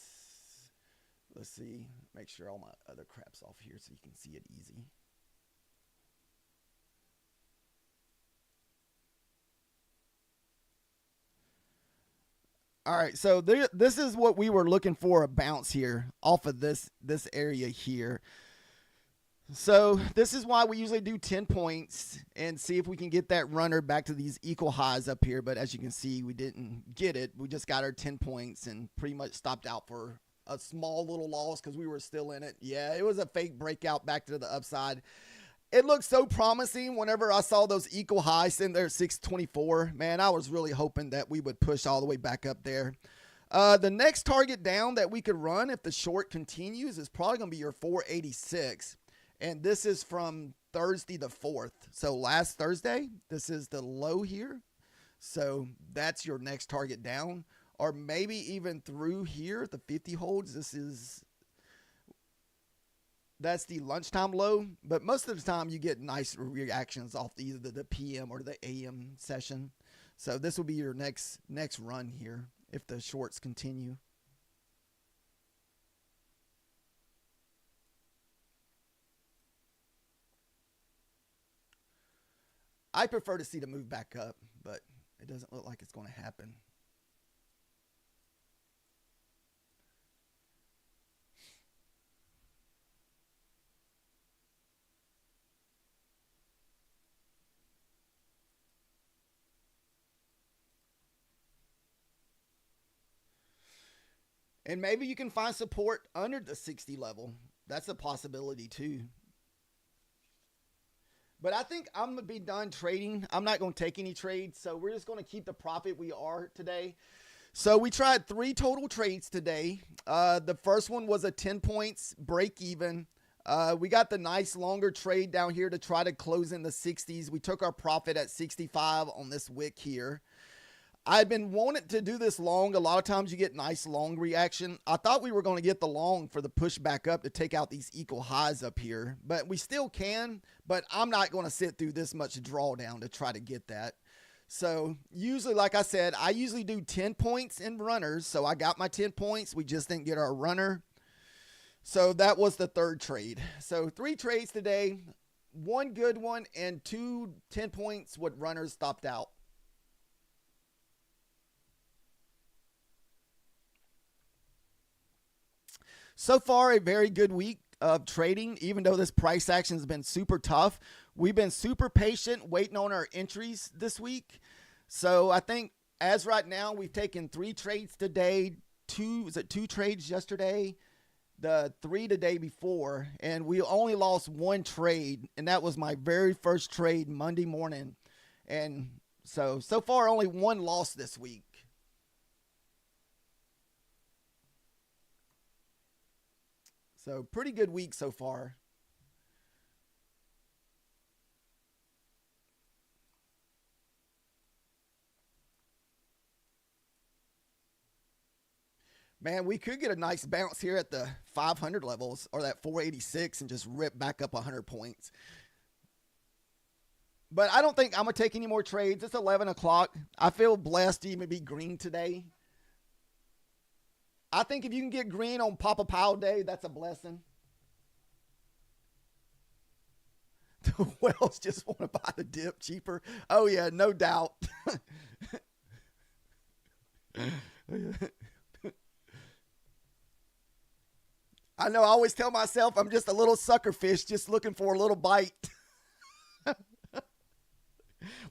let's see, make sure all my other crap's off here so you can see it easy. All right, so this is what we were looking for, a bounce here off of this area here. So this is why we usually do 10 points and see if we can get that runner back to these equal highs up here. But as you can see, we didn't get it. We just got our 10 points and pretty much stopped out for a small little loss because we were still in it. Yeah, it was a fake breakout back to the upside. It looked so promising whenever I saw those equal highs in there at 624. Man, I was really hoping that we would push all the way back up there. The next target down that we could run if the short continues is probably going to be your 486. And this is from Thursday the 4th. So last Thursday, this is the low here. So that's your next target down. Or maybe even through here, the 50 holds. That's the lunchtime low. But most of the time you get nice reactions off either the PM or the AM session. So this will be your next run here if the shorts continue. I prefer to see the move back up, but it doesn't look like it's going to happen. And maybe you can find support under the 60 level. That's a possibility too. But I think I'm going to be done trading. I'm not going to take any trades. So we're just going to keep the profit we are today. So we tried 3 total trades today. The first one was a 10 points break even. We got the nice longer trade down here to try to close in the 60s. We took our profit at 65 on this wick here. I've been wanting to do this long. A lot of times you get nice long reaction. I thought we were going to get the long for the push back up to take out these equal highs up here, but we still can, but I'm not going to sit through this much drawdown to try to get that. So usually, like I said, I usually do 10 points in runners. So I got my 10 points. We just didn't get our runner. So that was the third trade. So 3 trades today, 1 good one and 2 10 points with runners stopped out. So far, a very good week of trading, even though this price action has been super tough. We've been super patient waiting on our entries this week. So I think as right now, we've taken 3 trades today, 2 trades yesterday, the 3 the day before, and we only lost 1 trade, and that was my very first trade Monday morning. And so far, only 1 loss this week. So pretty good week so far. Man, we could get a nice bounce here at the 500 levels or that 486 and just rip back up 100 points. But I don't think I'm going to take any more trades. It's 11 o'clock. I feel blessed to even be green today. I think if you can get green on Papa Powell Day, that's a blessing. The whales just want to buy the dip cheaper. Oh, yeah, no doubt. I know I always tell myself I'm just a little sucker fish just looking for a little bite.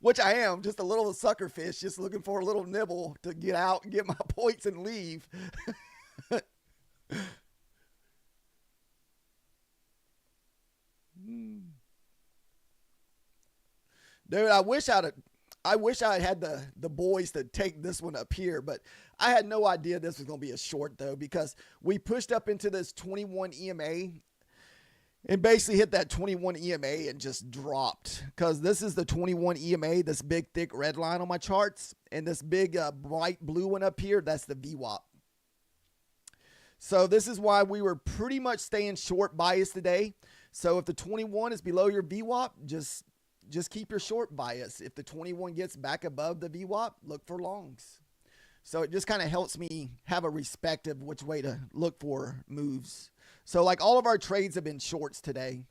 which I am, just a little sucker fish, just looking for a little nibble to get out and get my points and leave. Dude, I wish I had the boys to take this one up here, but I had no idea this was going to be a short though, because we pushed up into this 21 EMA and basically hit that 21 EMA and just dropped, because this is the 21 EMA, this big thick red line on my charts, and this big bright blue one up here, that's the VWAP. So this is why we were pretty much staying short bias today. So if the 21 is below your VWAP, just keep your short bias. If the 21 gets back above the VWAP, look for longs. So it just kind of helps me have a respect of which way to look for moves. So like all of our trades have been shorts today.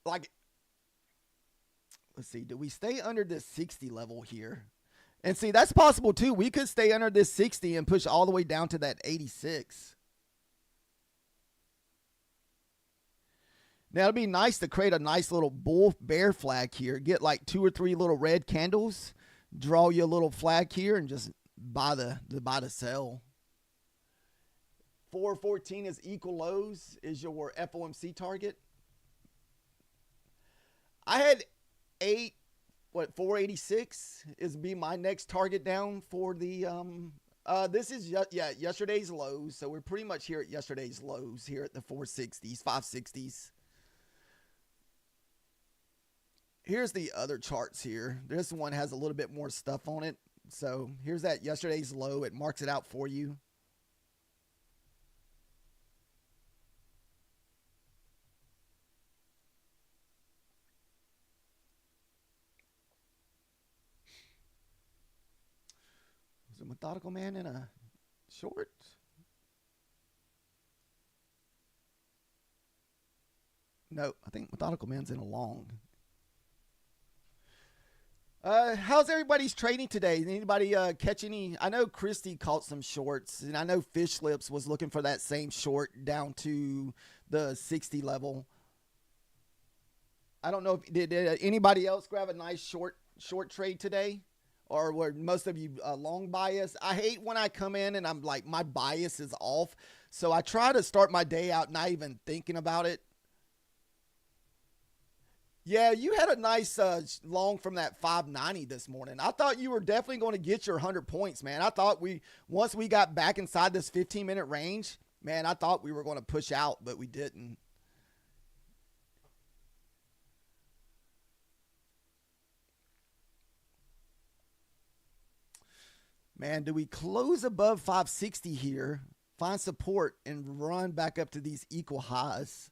Like, let's see, do we stay under this 60 level here? And see, that's possible too. We could stay under this 60 and push all the way down to that 86. Now, it'd be nice to create a nice little bull bear flag here. Get like 2 or 3 little red candles. Draw you a little flag here and just buy the sell. 414 is equal lows is your FOMC target. I had 486 is be my next target down for the this is yesterday's lows. So we're pretty much here at yesterday's lows here at the 460s, 560s. Here's the other charts here. This one has a little bit more stuff on it. So here's that yesterday's low. It marks it out for you. Was a methodical man in a short? No, I think methodical man's in a long. How's everybody's trading today? Anybody catch any? I know Christy caught some shorts, and I know Fish Lips was looking for that same short down to the 60 level. I don't know if did anybody else grab a nice short trade today, or were most of you long bias? I hate when I come in and I'm like my bias is off, so I try to start my day out not even thinking about it. Yeah, you had a nice long from that 590 this morning. I thought you were definitely going to get your 100 points, man. I thought once we got back inside this 15-minute range, man, I thought we were going to push out, but we didn't. Man, do we close above 560 here, find support, and run back up to these equal highs?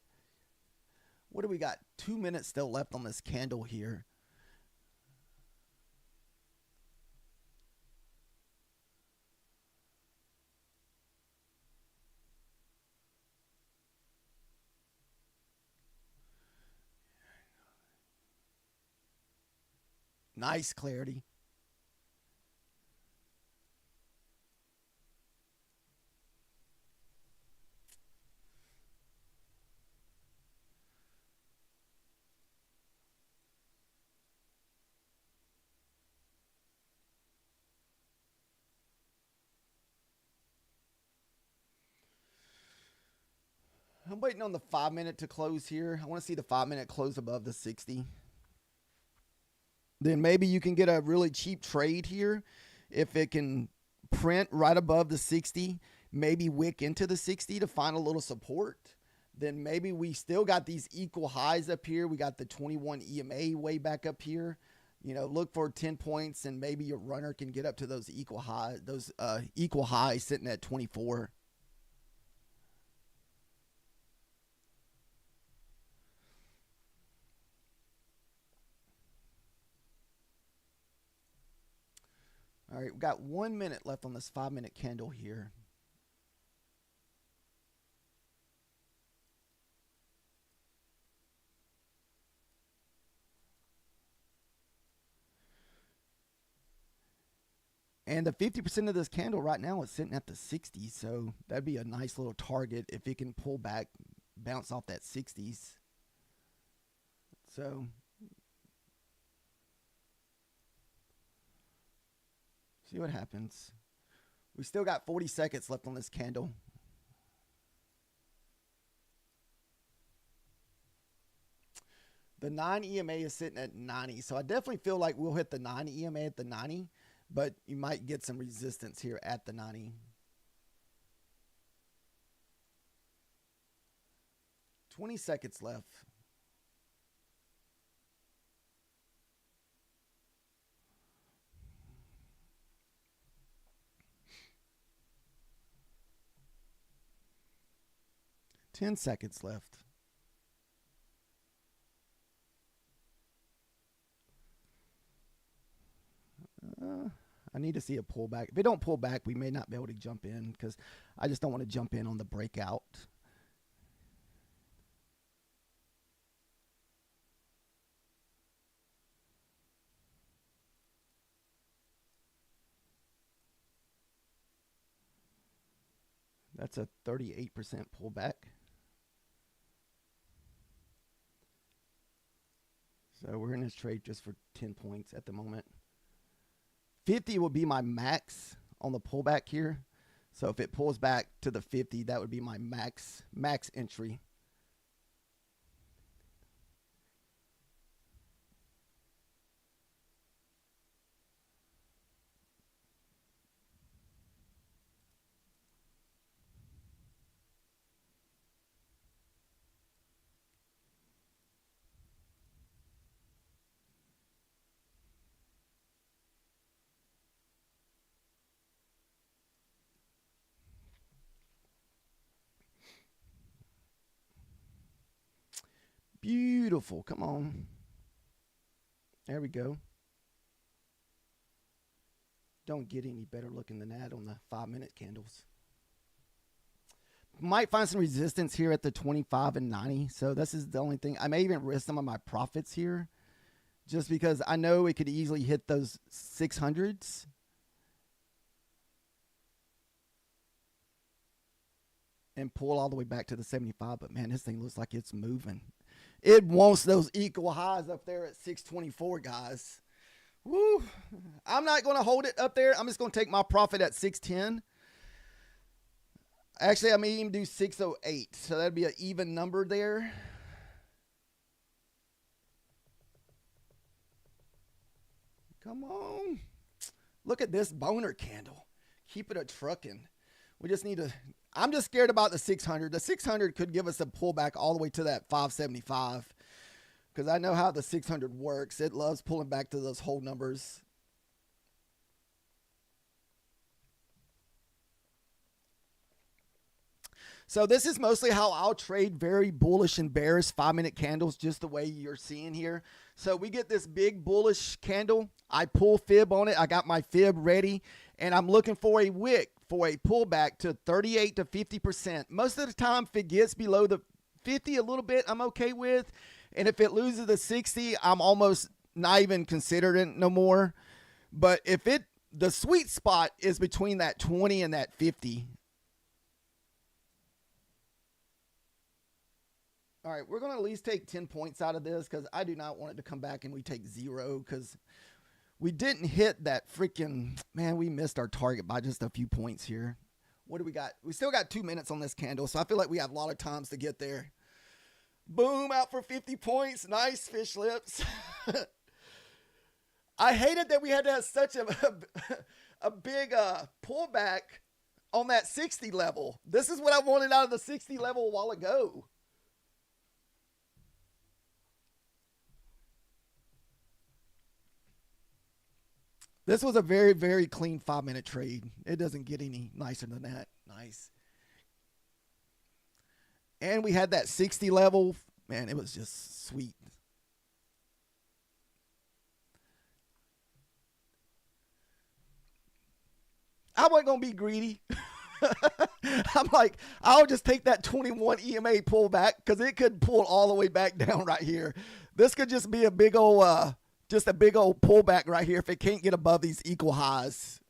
What do we got? 2 minutes still left on this candle here. Nice clarity. I'm waiting on the 5 minute to close here. I want to see the 5 minute close above the 60. Then maybe you can get a really cheap trade here. If it can print right above the 60, maybe wick into the 60 to find a little support. Then maybe we still got these equal highs up here. We got the 21 EMA way back up here. You know, look for 10 points and maybe your runner can get up to those equal highs sitting at 24. All right, we've got 1 minute left on this 5 minute candle here. And the 50% of this candle right now is sitting at the 60, so that'd be a nice little target if it can pull back bounce off that 60s. So see what happens. We still got 40 seconds left on this candle. The 9 EMA is sitting at 90. So I definitely feel like we'll hit the 9 EMA at the 90, but you might get some resistance here at the 90. 20 seconds left. Ten seconds left. I need to see a pullback. If it don't pull back, we may not be able to jump in because I just don't want to jump in on the breakout. That's a 38% pullback. So we're in this trade just for 10 points at the moment. 50 will be my max on the pullback here. So if it pulls back to the 50, that would be my max entry. Beautiful. Come on. There we go. Don't get any better looking than that on the 5-minute candles. Might find some resistance here at the 25 and 90. So this is the only thing. I may even risk some of my profits here just because I know it could easily hit those 600s. And pull all the way back to the 75. But man, this thing looks like it's moving. It wants those equal highs up there at 624, guys. Woo. I'm not going to hold it up there. I'm just going to take my profit at 610. Actually, I may even do 608. So that'd be an even number there. Come on. Look at this boner candle. Keep it a trucking. We just need to... I'm just scared about the 600. The 600 could give us a pullback all the way to that 575 because I know how the 600 works. It loves pulling back to those whole numbers. So this is mostly how I'll trade very bullish and bearish 5-minute candles, just the way you're seeing here. So we get this big bullish candle. I pull fib on it. I got my fib ready, and I'm looking for a wick for a pullback to 38 to 50%. Most of the time, if it gets below the 50 a little bit, I'm okay with. And if it loses the 60, I'm almost not even considering it no more. But if the sweet spot is between that 20 and that 50. All right, we're going to at least take 10 points out of this because I do not want it to come back and we take 0 because we didn't hit that freaking, man, we missed our target by just a few points here. What do we got? We still got 2 minutes on this candle, so I feel like we have a lot of times to get there. Boom, out for 50 points. Nice fish lips. I hated that we had to have such a big pullback on that 60 level. This is what I wanted out of the 60 level a while ago. This was a very, very clean 5-minute trade. It doesn't get any nicer than that. Nice. And we had that 60 level. Man, it was just sweet. I wasn't going to be greedy. I'm like, I'll just take that 21 EMA pullback because it could pull all the way back down right here. This could just be a big old... just a big old pullback right here if it can't get above these equal highs.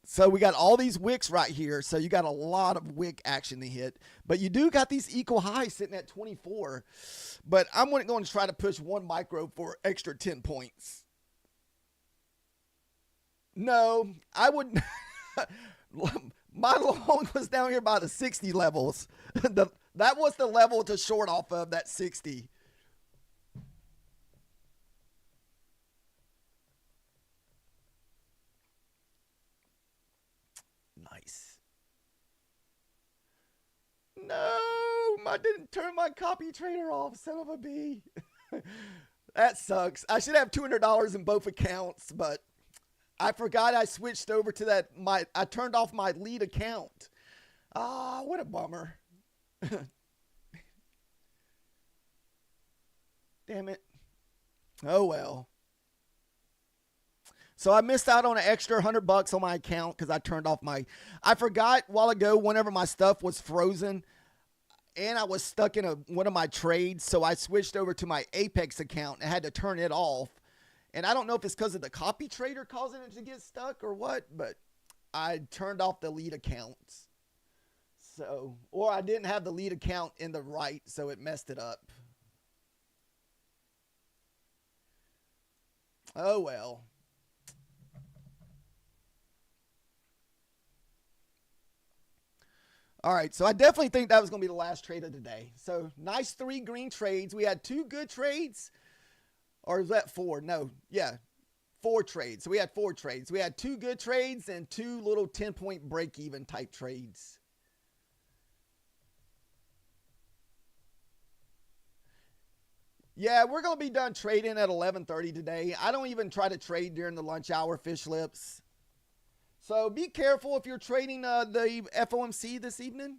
So we got all these wicks right here. So you got a lot of wick action to hit. But you do got these equal highs sitting at 24. But I'm going to try to push one micro for extra 10 points. No, I wouldn't. My long was down here by the 60 levels. That was the level to short off of, that 60. Nice. No, I didn't turn my copy trader off, son of a bee. That sucks. I should have $200 in both accounts, but I forgot I switched over to that. I turned off my lead account. Ah, what a bummer. Damn it. Oh well. So I missed out on an extra $100 on my account because I turned off my. I forgot a while ago whenever my stuff was frozen, and I was stuck in one of my trades, so I switched over to my Apex account and had to turn it off. And I don't know if it's because of the copy trader causing it to get stuck or what, but I turned off the lead accounts. So, or I didn't have the lead account in the right, so it messed it up. Oh well. All right, so I definitely think that was going to be the last trade of the day. So nice 3 green trades. We had 2 good trades. Or is that 4? No, yeah, 4 trades. So we had 4 trades. We had 2 good trades and 2 little 10-point break-even type trades. Yeah, we're going to be done trading at 11:30 today. I don't even try to trade during the lunch hour, fish lips. So be careful if you're trading the FOMC this evening.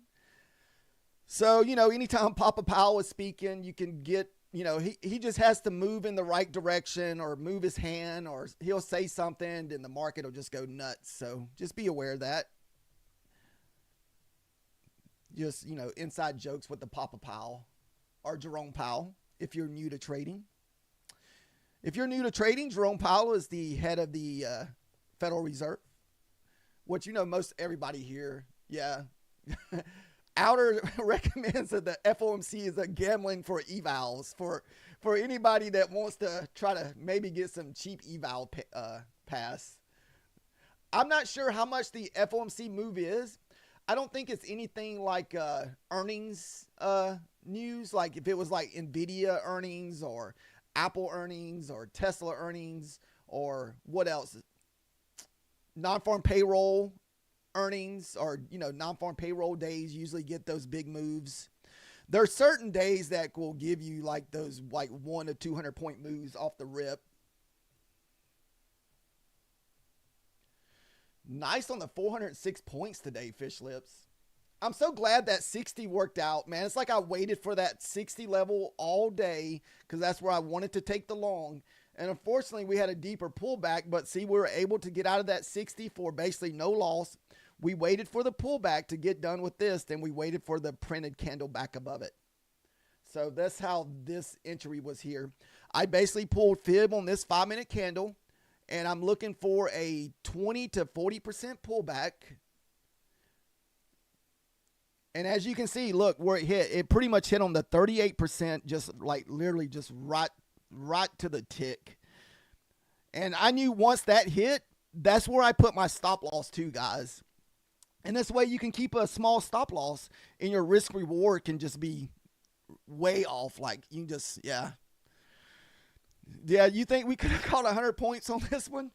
So, anytime Papa Powell is speaking, you can get, he just has to move in the right direction or move his hand, or he'll say something and the market will just go nuts. So just be aware of that. Just, inside jokes with the Papa Powell or Jerome Powell if you're new to trading. If you're new to trading, Jerome Powell is the head of the Federal Reserve. Which, most everybody here, yeah. Outer recommends that the FOMC is a gambling for evals for anybody that wants to try to maybe get some cheap eval pass. I'm not sure how much the FOMC move is. I don't think it's anything like earnings news, like if it was like Nvidia earnings or Apple earnings or Tesla earnings or what else? Non-farm payroll earnings or, non-farm payroll days usually get those big moves. There are certain days that will give you like those like 1 to 200 point moves off the rip. Nice on the 406 points today, fish lips. I'm so glad that 60 worked out, man. It's like I waited for that 60 level all day because that's where I wanted to take the long. And unfortunately, we had a deeper pullback, but see, we were able to get out of that 60 for basically no loss. We waited for the pullback to get done with this, then we waited for the printed candle back above it. So that's how this entry was here. I basically pulled fib on this 5-minute candle, and I'm looking for a 20 to 40% pullback. And as you can see, look where it hit. It pretty much hit on the 38%, just like literally just right to the tick. And I knew once that hit, that's where I put my stop loss too, guys. And this way you can keep a small stop loss and your risk reward can just be way off. Like you can just, yeah. Yeah, you think we could have caught 100 points on this one?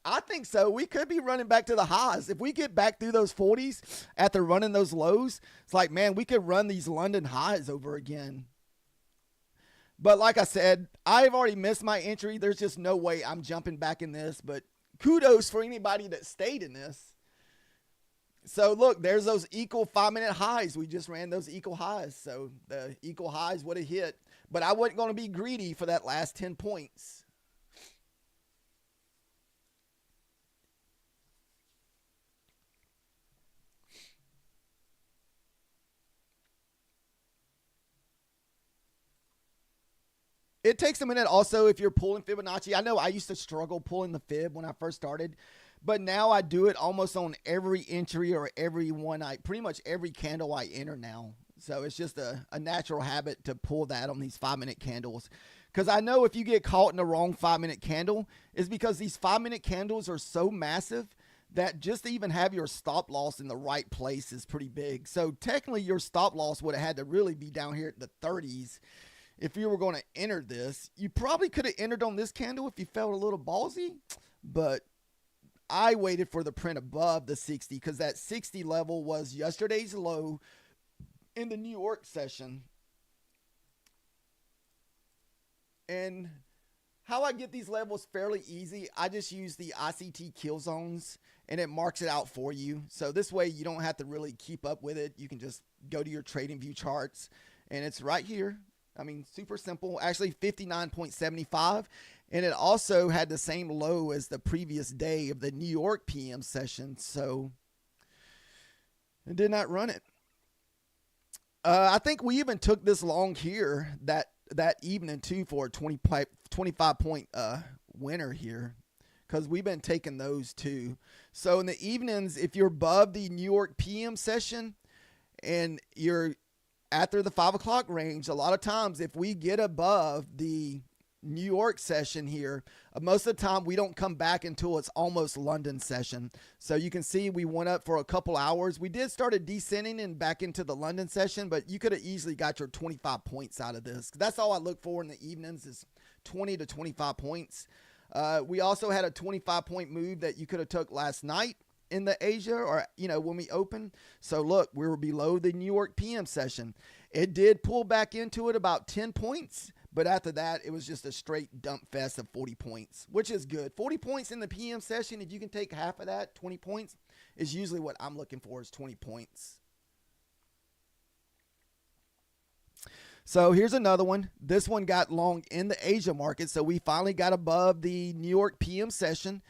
I think so. We could be running back to the highs. If we get back through those 40s after running those lows, it's like, man, we could run these London highs over again. But like I said, I've already missed my entry. There's just no way I'm jumping back in this. But kudos for anybody that stayed in this. So look, there's those equal 5-minute highs. We just ran those equal highs. So the equal highs would have hit. But I wasn't going to be greedy for that last 10 points. It takes a minute also if you're pulling Fibonacci. I know I used to struggle pulling the fib when I first started, But now I do it almost on every entry or every one. Pretty much every candle I enter now. So it's just a natural habit to pull that on these 5-minute candles. Because I know if you get caught in the wrong 5-minute candle, it's because these 5-minute candles are so massive that just to even have your stop loss in the right place is pretty big. So technically your stop loss would have had to really be down here at the 30s. If you were going to enter this, you probably could have entered on this candle if you felt a little ballsy, but I waited for the print above the 60 because that 60 level was yesterday's low in the New York session. And how I get these levels fairly easy, I just use the ICT kill zones and it marks it out for you. So this way you don't have to really keep up with it. You can just go to your trading view charts and it's right here. I mean, super simple, actually 59.75. And it also had the same low as the previous day of the New York PM session. So it did not run it. I think we even took this long here that evening too for a 25 point winner here, because we've been taking those too. So in the evenings, if you're above the New York PM session and you're after the 5 o'clock range, a lot of times if we get above the New York session here, most of the time we don't come back until it's almost London session. So you can see we went up for a couple hours. We did started descending and back into the London session, but you could have easily got your 25 points out of this. That's all I look for in the evenings is 20 to 25 points. We also had a 25 point move that you could have took last night in the Asia, or when we opened. So look, we were below the New York PM session. It did pull back into it about 10 points. But after that, it was just a straight dump fest of 40 points, which is good. 40 points in the PM session, if you can take half of that, 20 points, is usually what I'm looking for is 20 points. So here's another one. This one got long in the Asia market, so we finally got above the New York PM session.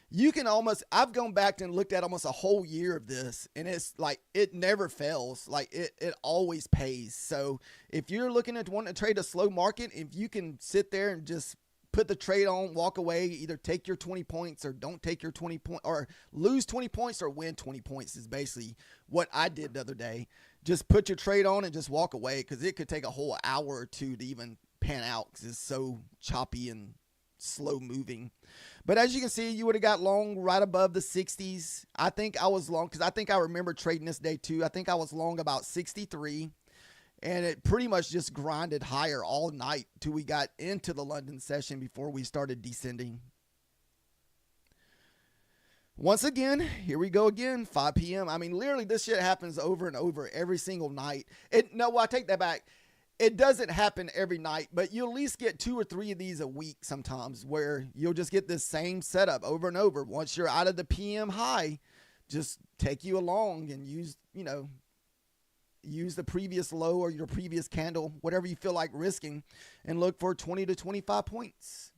You can almost, I've gone back and looked at almost a whole year of this, and it's like it never fails. Like it always pays. So if you're looking at wanting to trade a slow market, if you can sit there and just put the trade on, walk away, either take your 20 points or don't take your 20 points, or lose 20 points or win 20 points is basically what I did the other day. Just put your trade on and just walk away, because it could take a whole hour or two to even pan out because it's so choppy and slow moving. But as you can see, you would have got long right above the 60s. I think I was long because I think I remember trading this day too. I think I was long about 63, and it pretty much just grinded higher all night till we got into the London session before we started descending. Once again, here we go again, 5 p.m. I mean, literally this shit happens over and over every single night. No, I take that back. It doesn't happen every night, but you at least get 2 or 3 of these a week sometimes, where you'll just get this same setup over and over. Once you're out of the PM high, just take you along and use the previous low or your previous candle, whatever you feel like risking, and look for 20 to 25 points.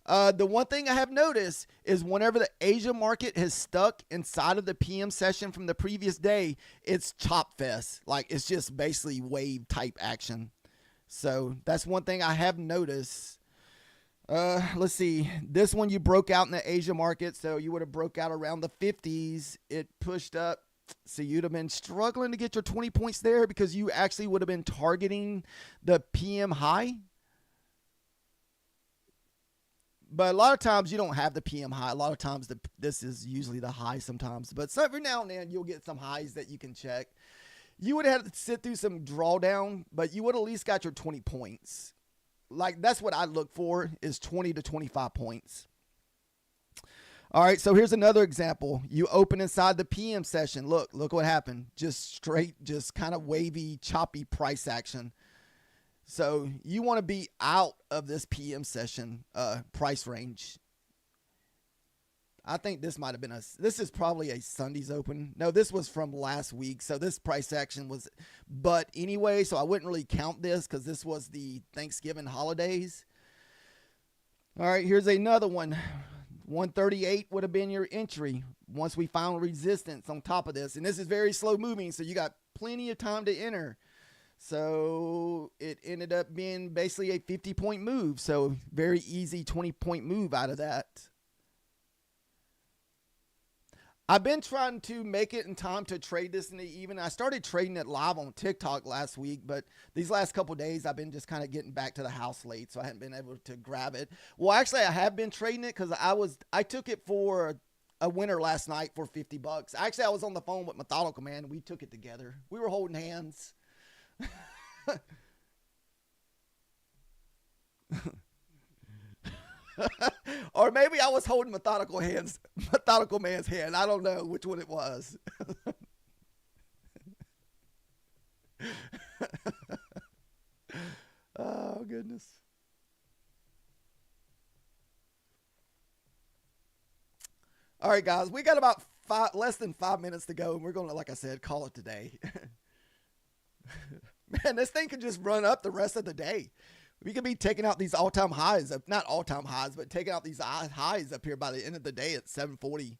The one thing I have noticed is whenever the Asia market has stuck inside of the PM session from the previous day, it's chop fest. Like it's just basically wave type action. So that's one thing I have noticed. Let's see. This one you broke out in the Asia market. So you would have broke out around the 50s. It pushed up. So you'd have been struggling to get your 20 points there because you actually would have been targeting the PM high. But a lot of times you don't have the PM high. A lot of times this is usually the high sometimes. But every now and then you'll get some highs that you can check. You would have to sit through some drawdown, but you would at least got your 20 points. Like that's what I look for is 20 to 25 points. All right, so here's another example. You open inside the PM session. Look what happened. Just straight, just kind of wavy, choppy price action. So you want to be out of this PM session price range. I think this might have been this is probably a Sunday's open. No, this was from last week. So this price action was, but anyway, so I wouldn't really count this because this was the Thanksgiving holidays. All right, here's another one. 138 would have been your entry once we found resistance on top of this. And this is very slow moving, so you got plenty of time to enter. So it ended up being basically a 50-point move. So very easy 20-point move out of that. I've been trying to make it in time to trade this in the evening. I started trading it live on TikTok last week, but these last couple days I've been just kind of getting back to the house late, so I hadn't been able to grab it. Well, actually, I have been trading it because I took it for a winner last night for $50. Actually, I was on the phone with Methodical Man. We took it together. We were holding hands. Or maybe I was holding Methodical Man's hand. I don't know which one it was. Oh goodness. All right, guys, we got about less than 5 minutes to go, and we're gonna, like I said, call it today. Man, this thing could just run up the rest of the day. We could be taking out these all-time highs, not all-time highs, but taking out these highs up here by the end of the day at 740.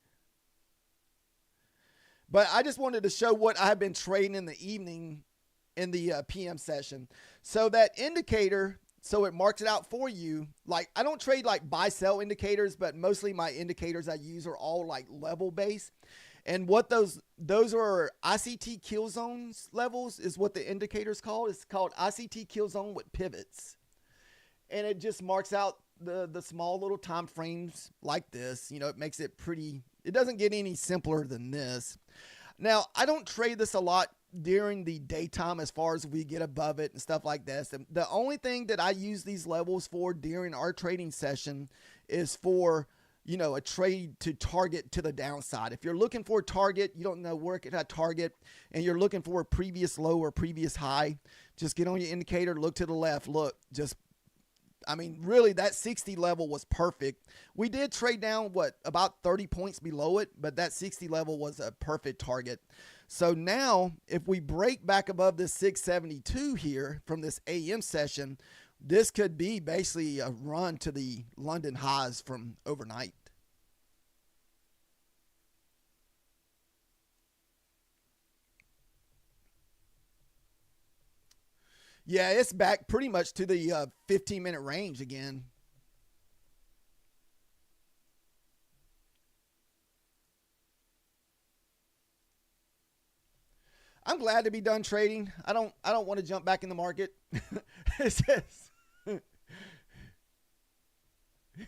But I just wanted to show what I've been trading in the evening in the PM session. So that indicator, so it marks it out for you. Like, I don't trade like buy-sell indicators, but mostly my indicators I use are all like level-based. And what those are ICT kill zones levels is what the indicator's called. It's called ICT kill zone with pivots. And it just marks out the small little time frames like this. You know, it makes it pretty, it doesn't get any simpler than this. Now, I don't trade this a lot during the daytime as far as we get above it and stuff like this. And the only thing that I use these levels for during our trading session is for, you know, a trade to target to the downside. If you're looking for a target, you don't know where it could target, and you're looking for a previous low or previous high, just get on your indicator, look to the left, look, just, I mean, really that 60 level was perfect. We did trade down, about 30 points below it, but that 60 level was a perfect target. So now if we break back above this 672 here from this AM session, this could be basically a run to the London highs from overnight. Yeah, it's back pretty much to the 15-minute range again. I'm glad to be done trading. I don't want to jump back in the market. It says,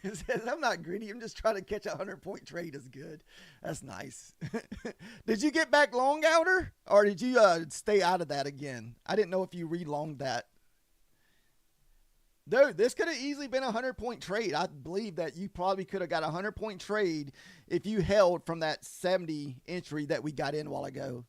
it says I'm not greedy. I'm just trying to catch a 100-point trade is good. That's nice. Did you get back long outer, or did you stay out of that again? I didn't know if you re-longed that. Dude, this could have easily been a 100-point trade. I believe that you probably could have got a 100-point trade if you held from that 70 entry that we got in a while ago.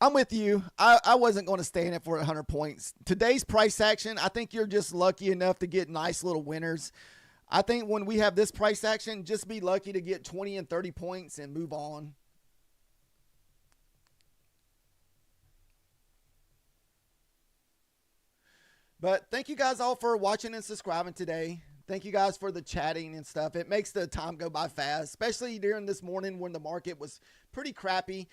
I'm with you. I wasn't going to stay in it for 100 points. Today's price action, I think you're just lucky enough to get nice little winners. I think when we have this price action, just be lucky to get 20 and 30 points and move on. But thank you guys all for watching and subscribing today. Thank you guys for the chatting and stuff. It makes the time go by fast, especially during this morning when the market was pretty crappy.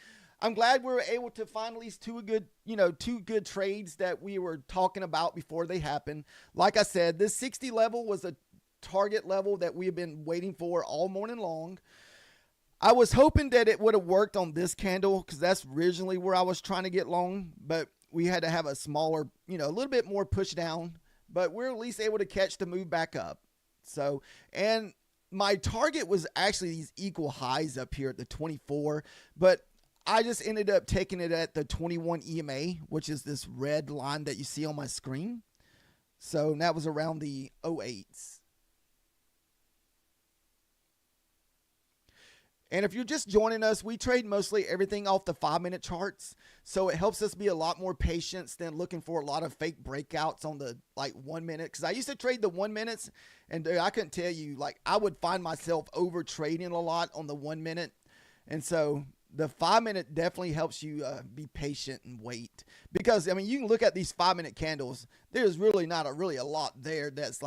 I'm glad we were able to find at least two good trades that we were talking about before they happened. Like I said, this 60 level was a target level that we have been waiting for all morning long. I was hoping that it would have worked on this candle because that's originally where I was trying to get long, but we had to have a smaller, a little bit more push down, but we're at least able to catch the move back up. So, and my target was actually these equal highs up here at the 24, but I just ended up taking it at the 21 EMA, which is this red line that you see on my screen. So that was around the 08s. And if you're just joining us, we trade mostly everything off the 5-minute charts. So it helps us be a lot more patient than looking for a lot of fake breakouts on the 1 minute. Because I used to trade the 1 minutes, and dude, I couldn't tell you, I would find myself over trading a lot on the 1 minute. And so the 5-minute definitely helps you be patient and wait. Because, you can look at these 5-minute candles. There's really not really a lot there that's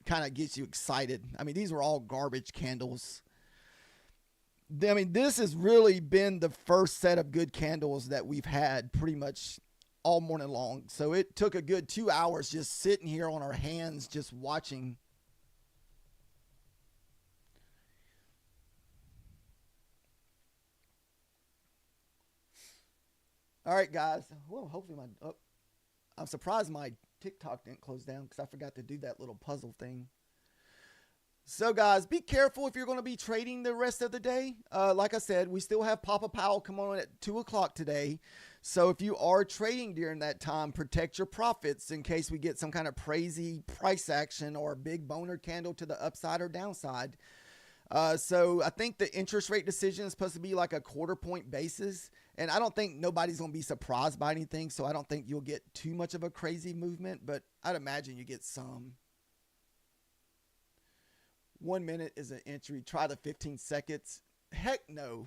kind of gets you excited. These were all garbage candles. This has really been the first set of good candles that we've had pretty much all morning long. So it took a good 2 hours just sitting here on our hands, just watching. All right, guys. Well, hopefully I'm surprised my TikTok didn't close down because I forgot to do that little puzzle thing. So, guys, be careful if you're going to be trading the rest of the day. Like I said, we still have Papa Powell come on at 2 o'clock today. So if you are trading during that time, protect your profits in case we get some kind of crazy price action or a big boner candle to the upside or downside. So I think the interest rate decision is supposed to be like a quarter point basis. And I don't think nobody's going to be surprised by anything. So I don't think you'll get too much of a crazy movement, but I'd imagine you get some. 1 minute is an entry. Try the 15 seconds. Heck no.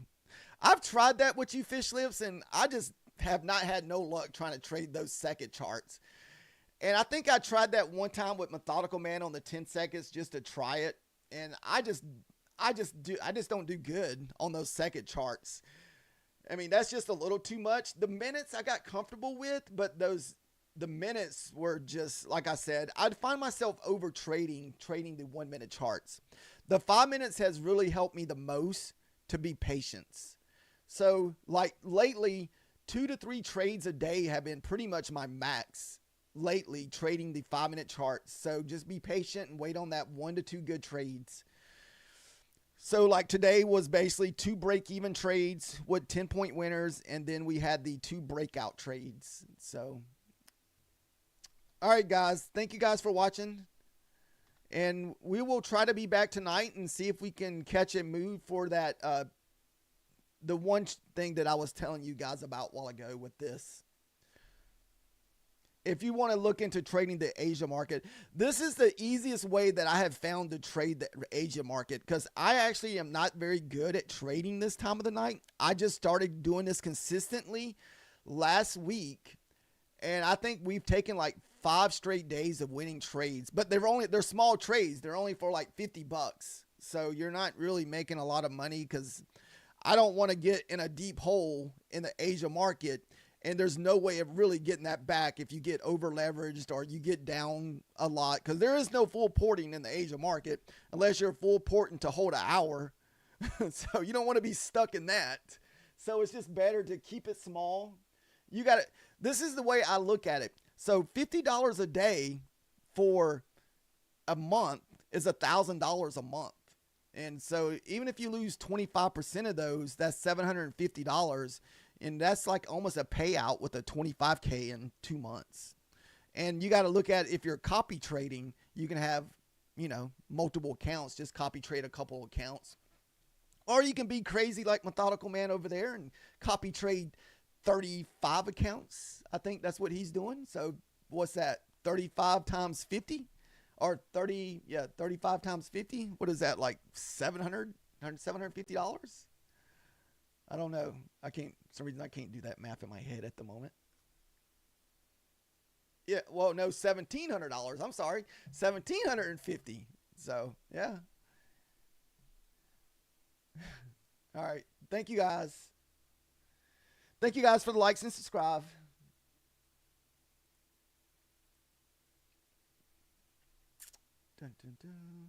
I've tried that with you fish lips, and I just have not had no luck trying to trade those second charts. And I think I tried that one time with Methodical Man on the 10 seconds just to try it. And I just don't do good on those second charts. I mean, that's just a little too much. The minutes I got comfortable with, but the minutes were just, like I said, I'd find myself over trading the 1 minute charts. The 5 minutes has really helped me the most to be patient. So like lately, 2 to 3 trades a day have been pretty much my max lately, trading the 5 minute charts. So just be patient and wait on that 1 to 2 good trades. So like today was basically 2 break-even trades with 10-point winners, and then we had the 2 breakout trades. So all right, guys. Thank you guys for watching. And we will try to be back tonight and see if we can catch a move for that. The one thing that I was telling you guys about a while ago with this. If you want to look into trading the Asia market, this is the easiest way that I have found to trade the Asia market, because I actually am not very good at trading this time of the night. I just started doing this consistently last week, and I think we've taken like 5 straight days of winning trades, but they're small trades. They're only for like $50. So you're not really making a lot of money, because I don't want to get in a deep hole in the Asia market. And there's no way of really getting that back if you get over leveraged or you get down a lot, because there is no full porting in the Asia market unless you're full porting to hold an hour. So you don't want to be stuck in that. So it's just better to keep it small. This is the way I look at it. So $50 a day for a month is $1,000 a month. And so even if you lose 25% of those, that's $750. And that's like almost a payout with a 25K in 2 months. And you got to look at, if you're copy trading, you can have, multiple accounts, just copy trade a couple accounts. Or you can be crazy like Methodical Man over there and copy trade 35 accounts. I think that's what he's doing. So what's that? 35 times 50 or 35 times 50. What is that? Like $750? I don't know. For some reason I can't do that math in my head at the moment. Yeah, well, no, $1,700. I'm sorry, $1,750. So yeah. All right. Thank you guys. Thank you guys for the likes and subscribe. Dun, dun, dun.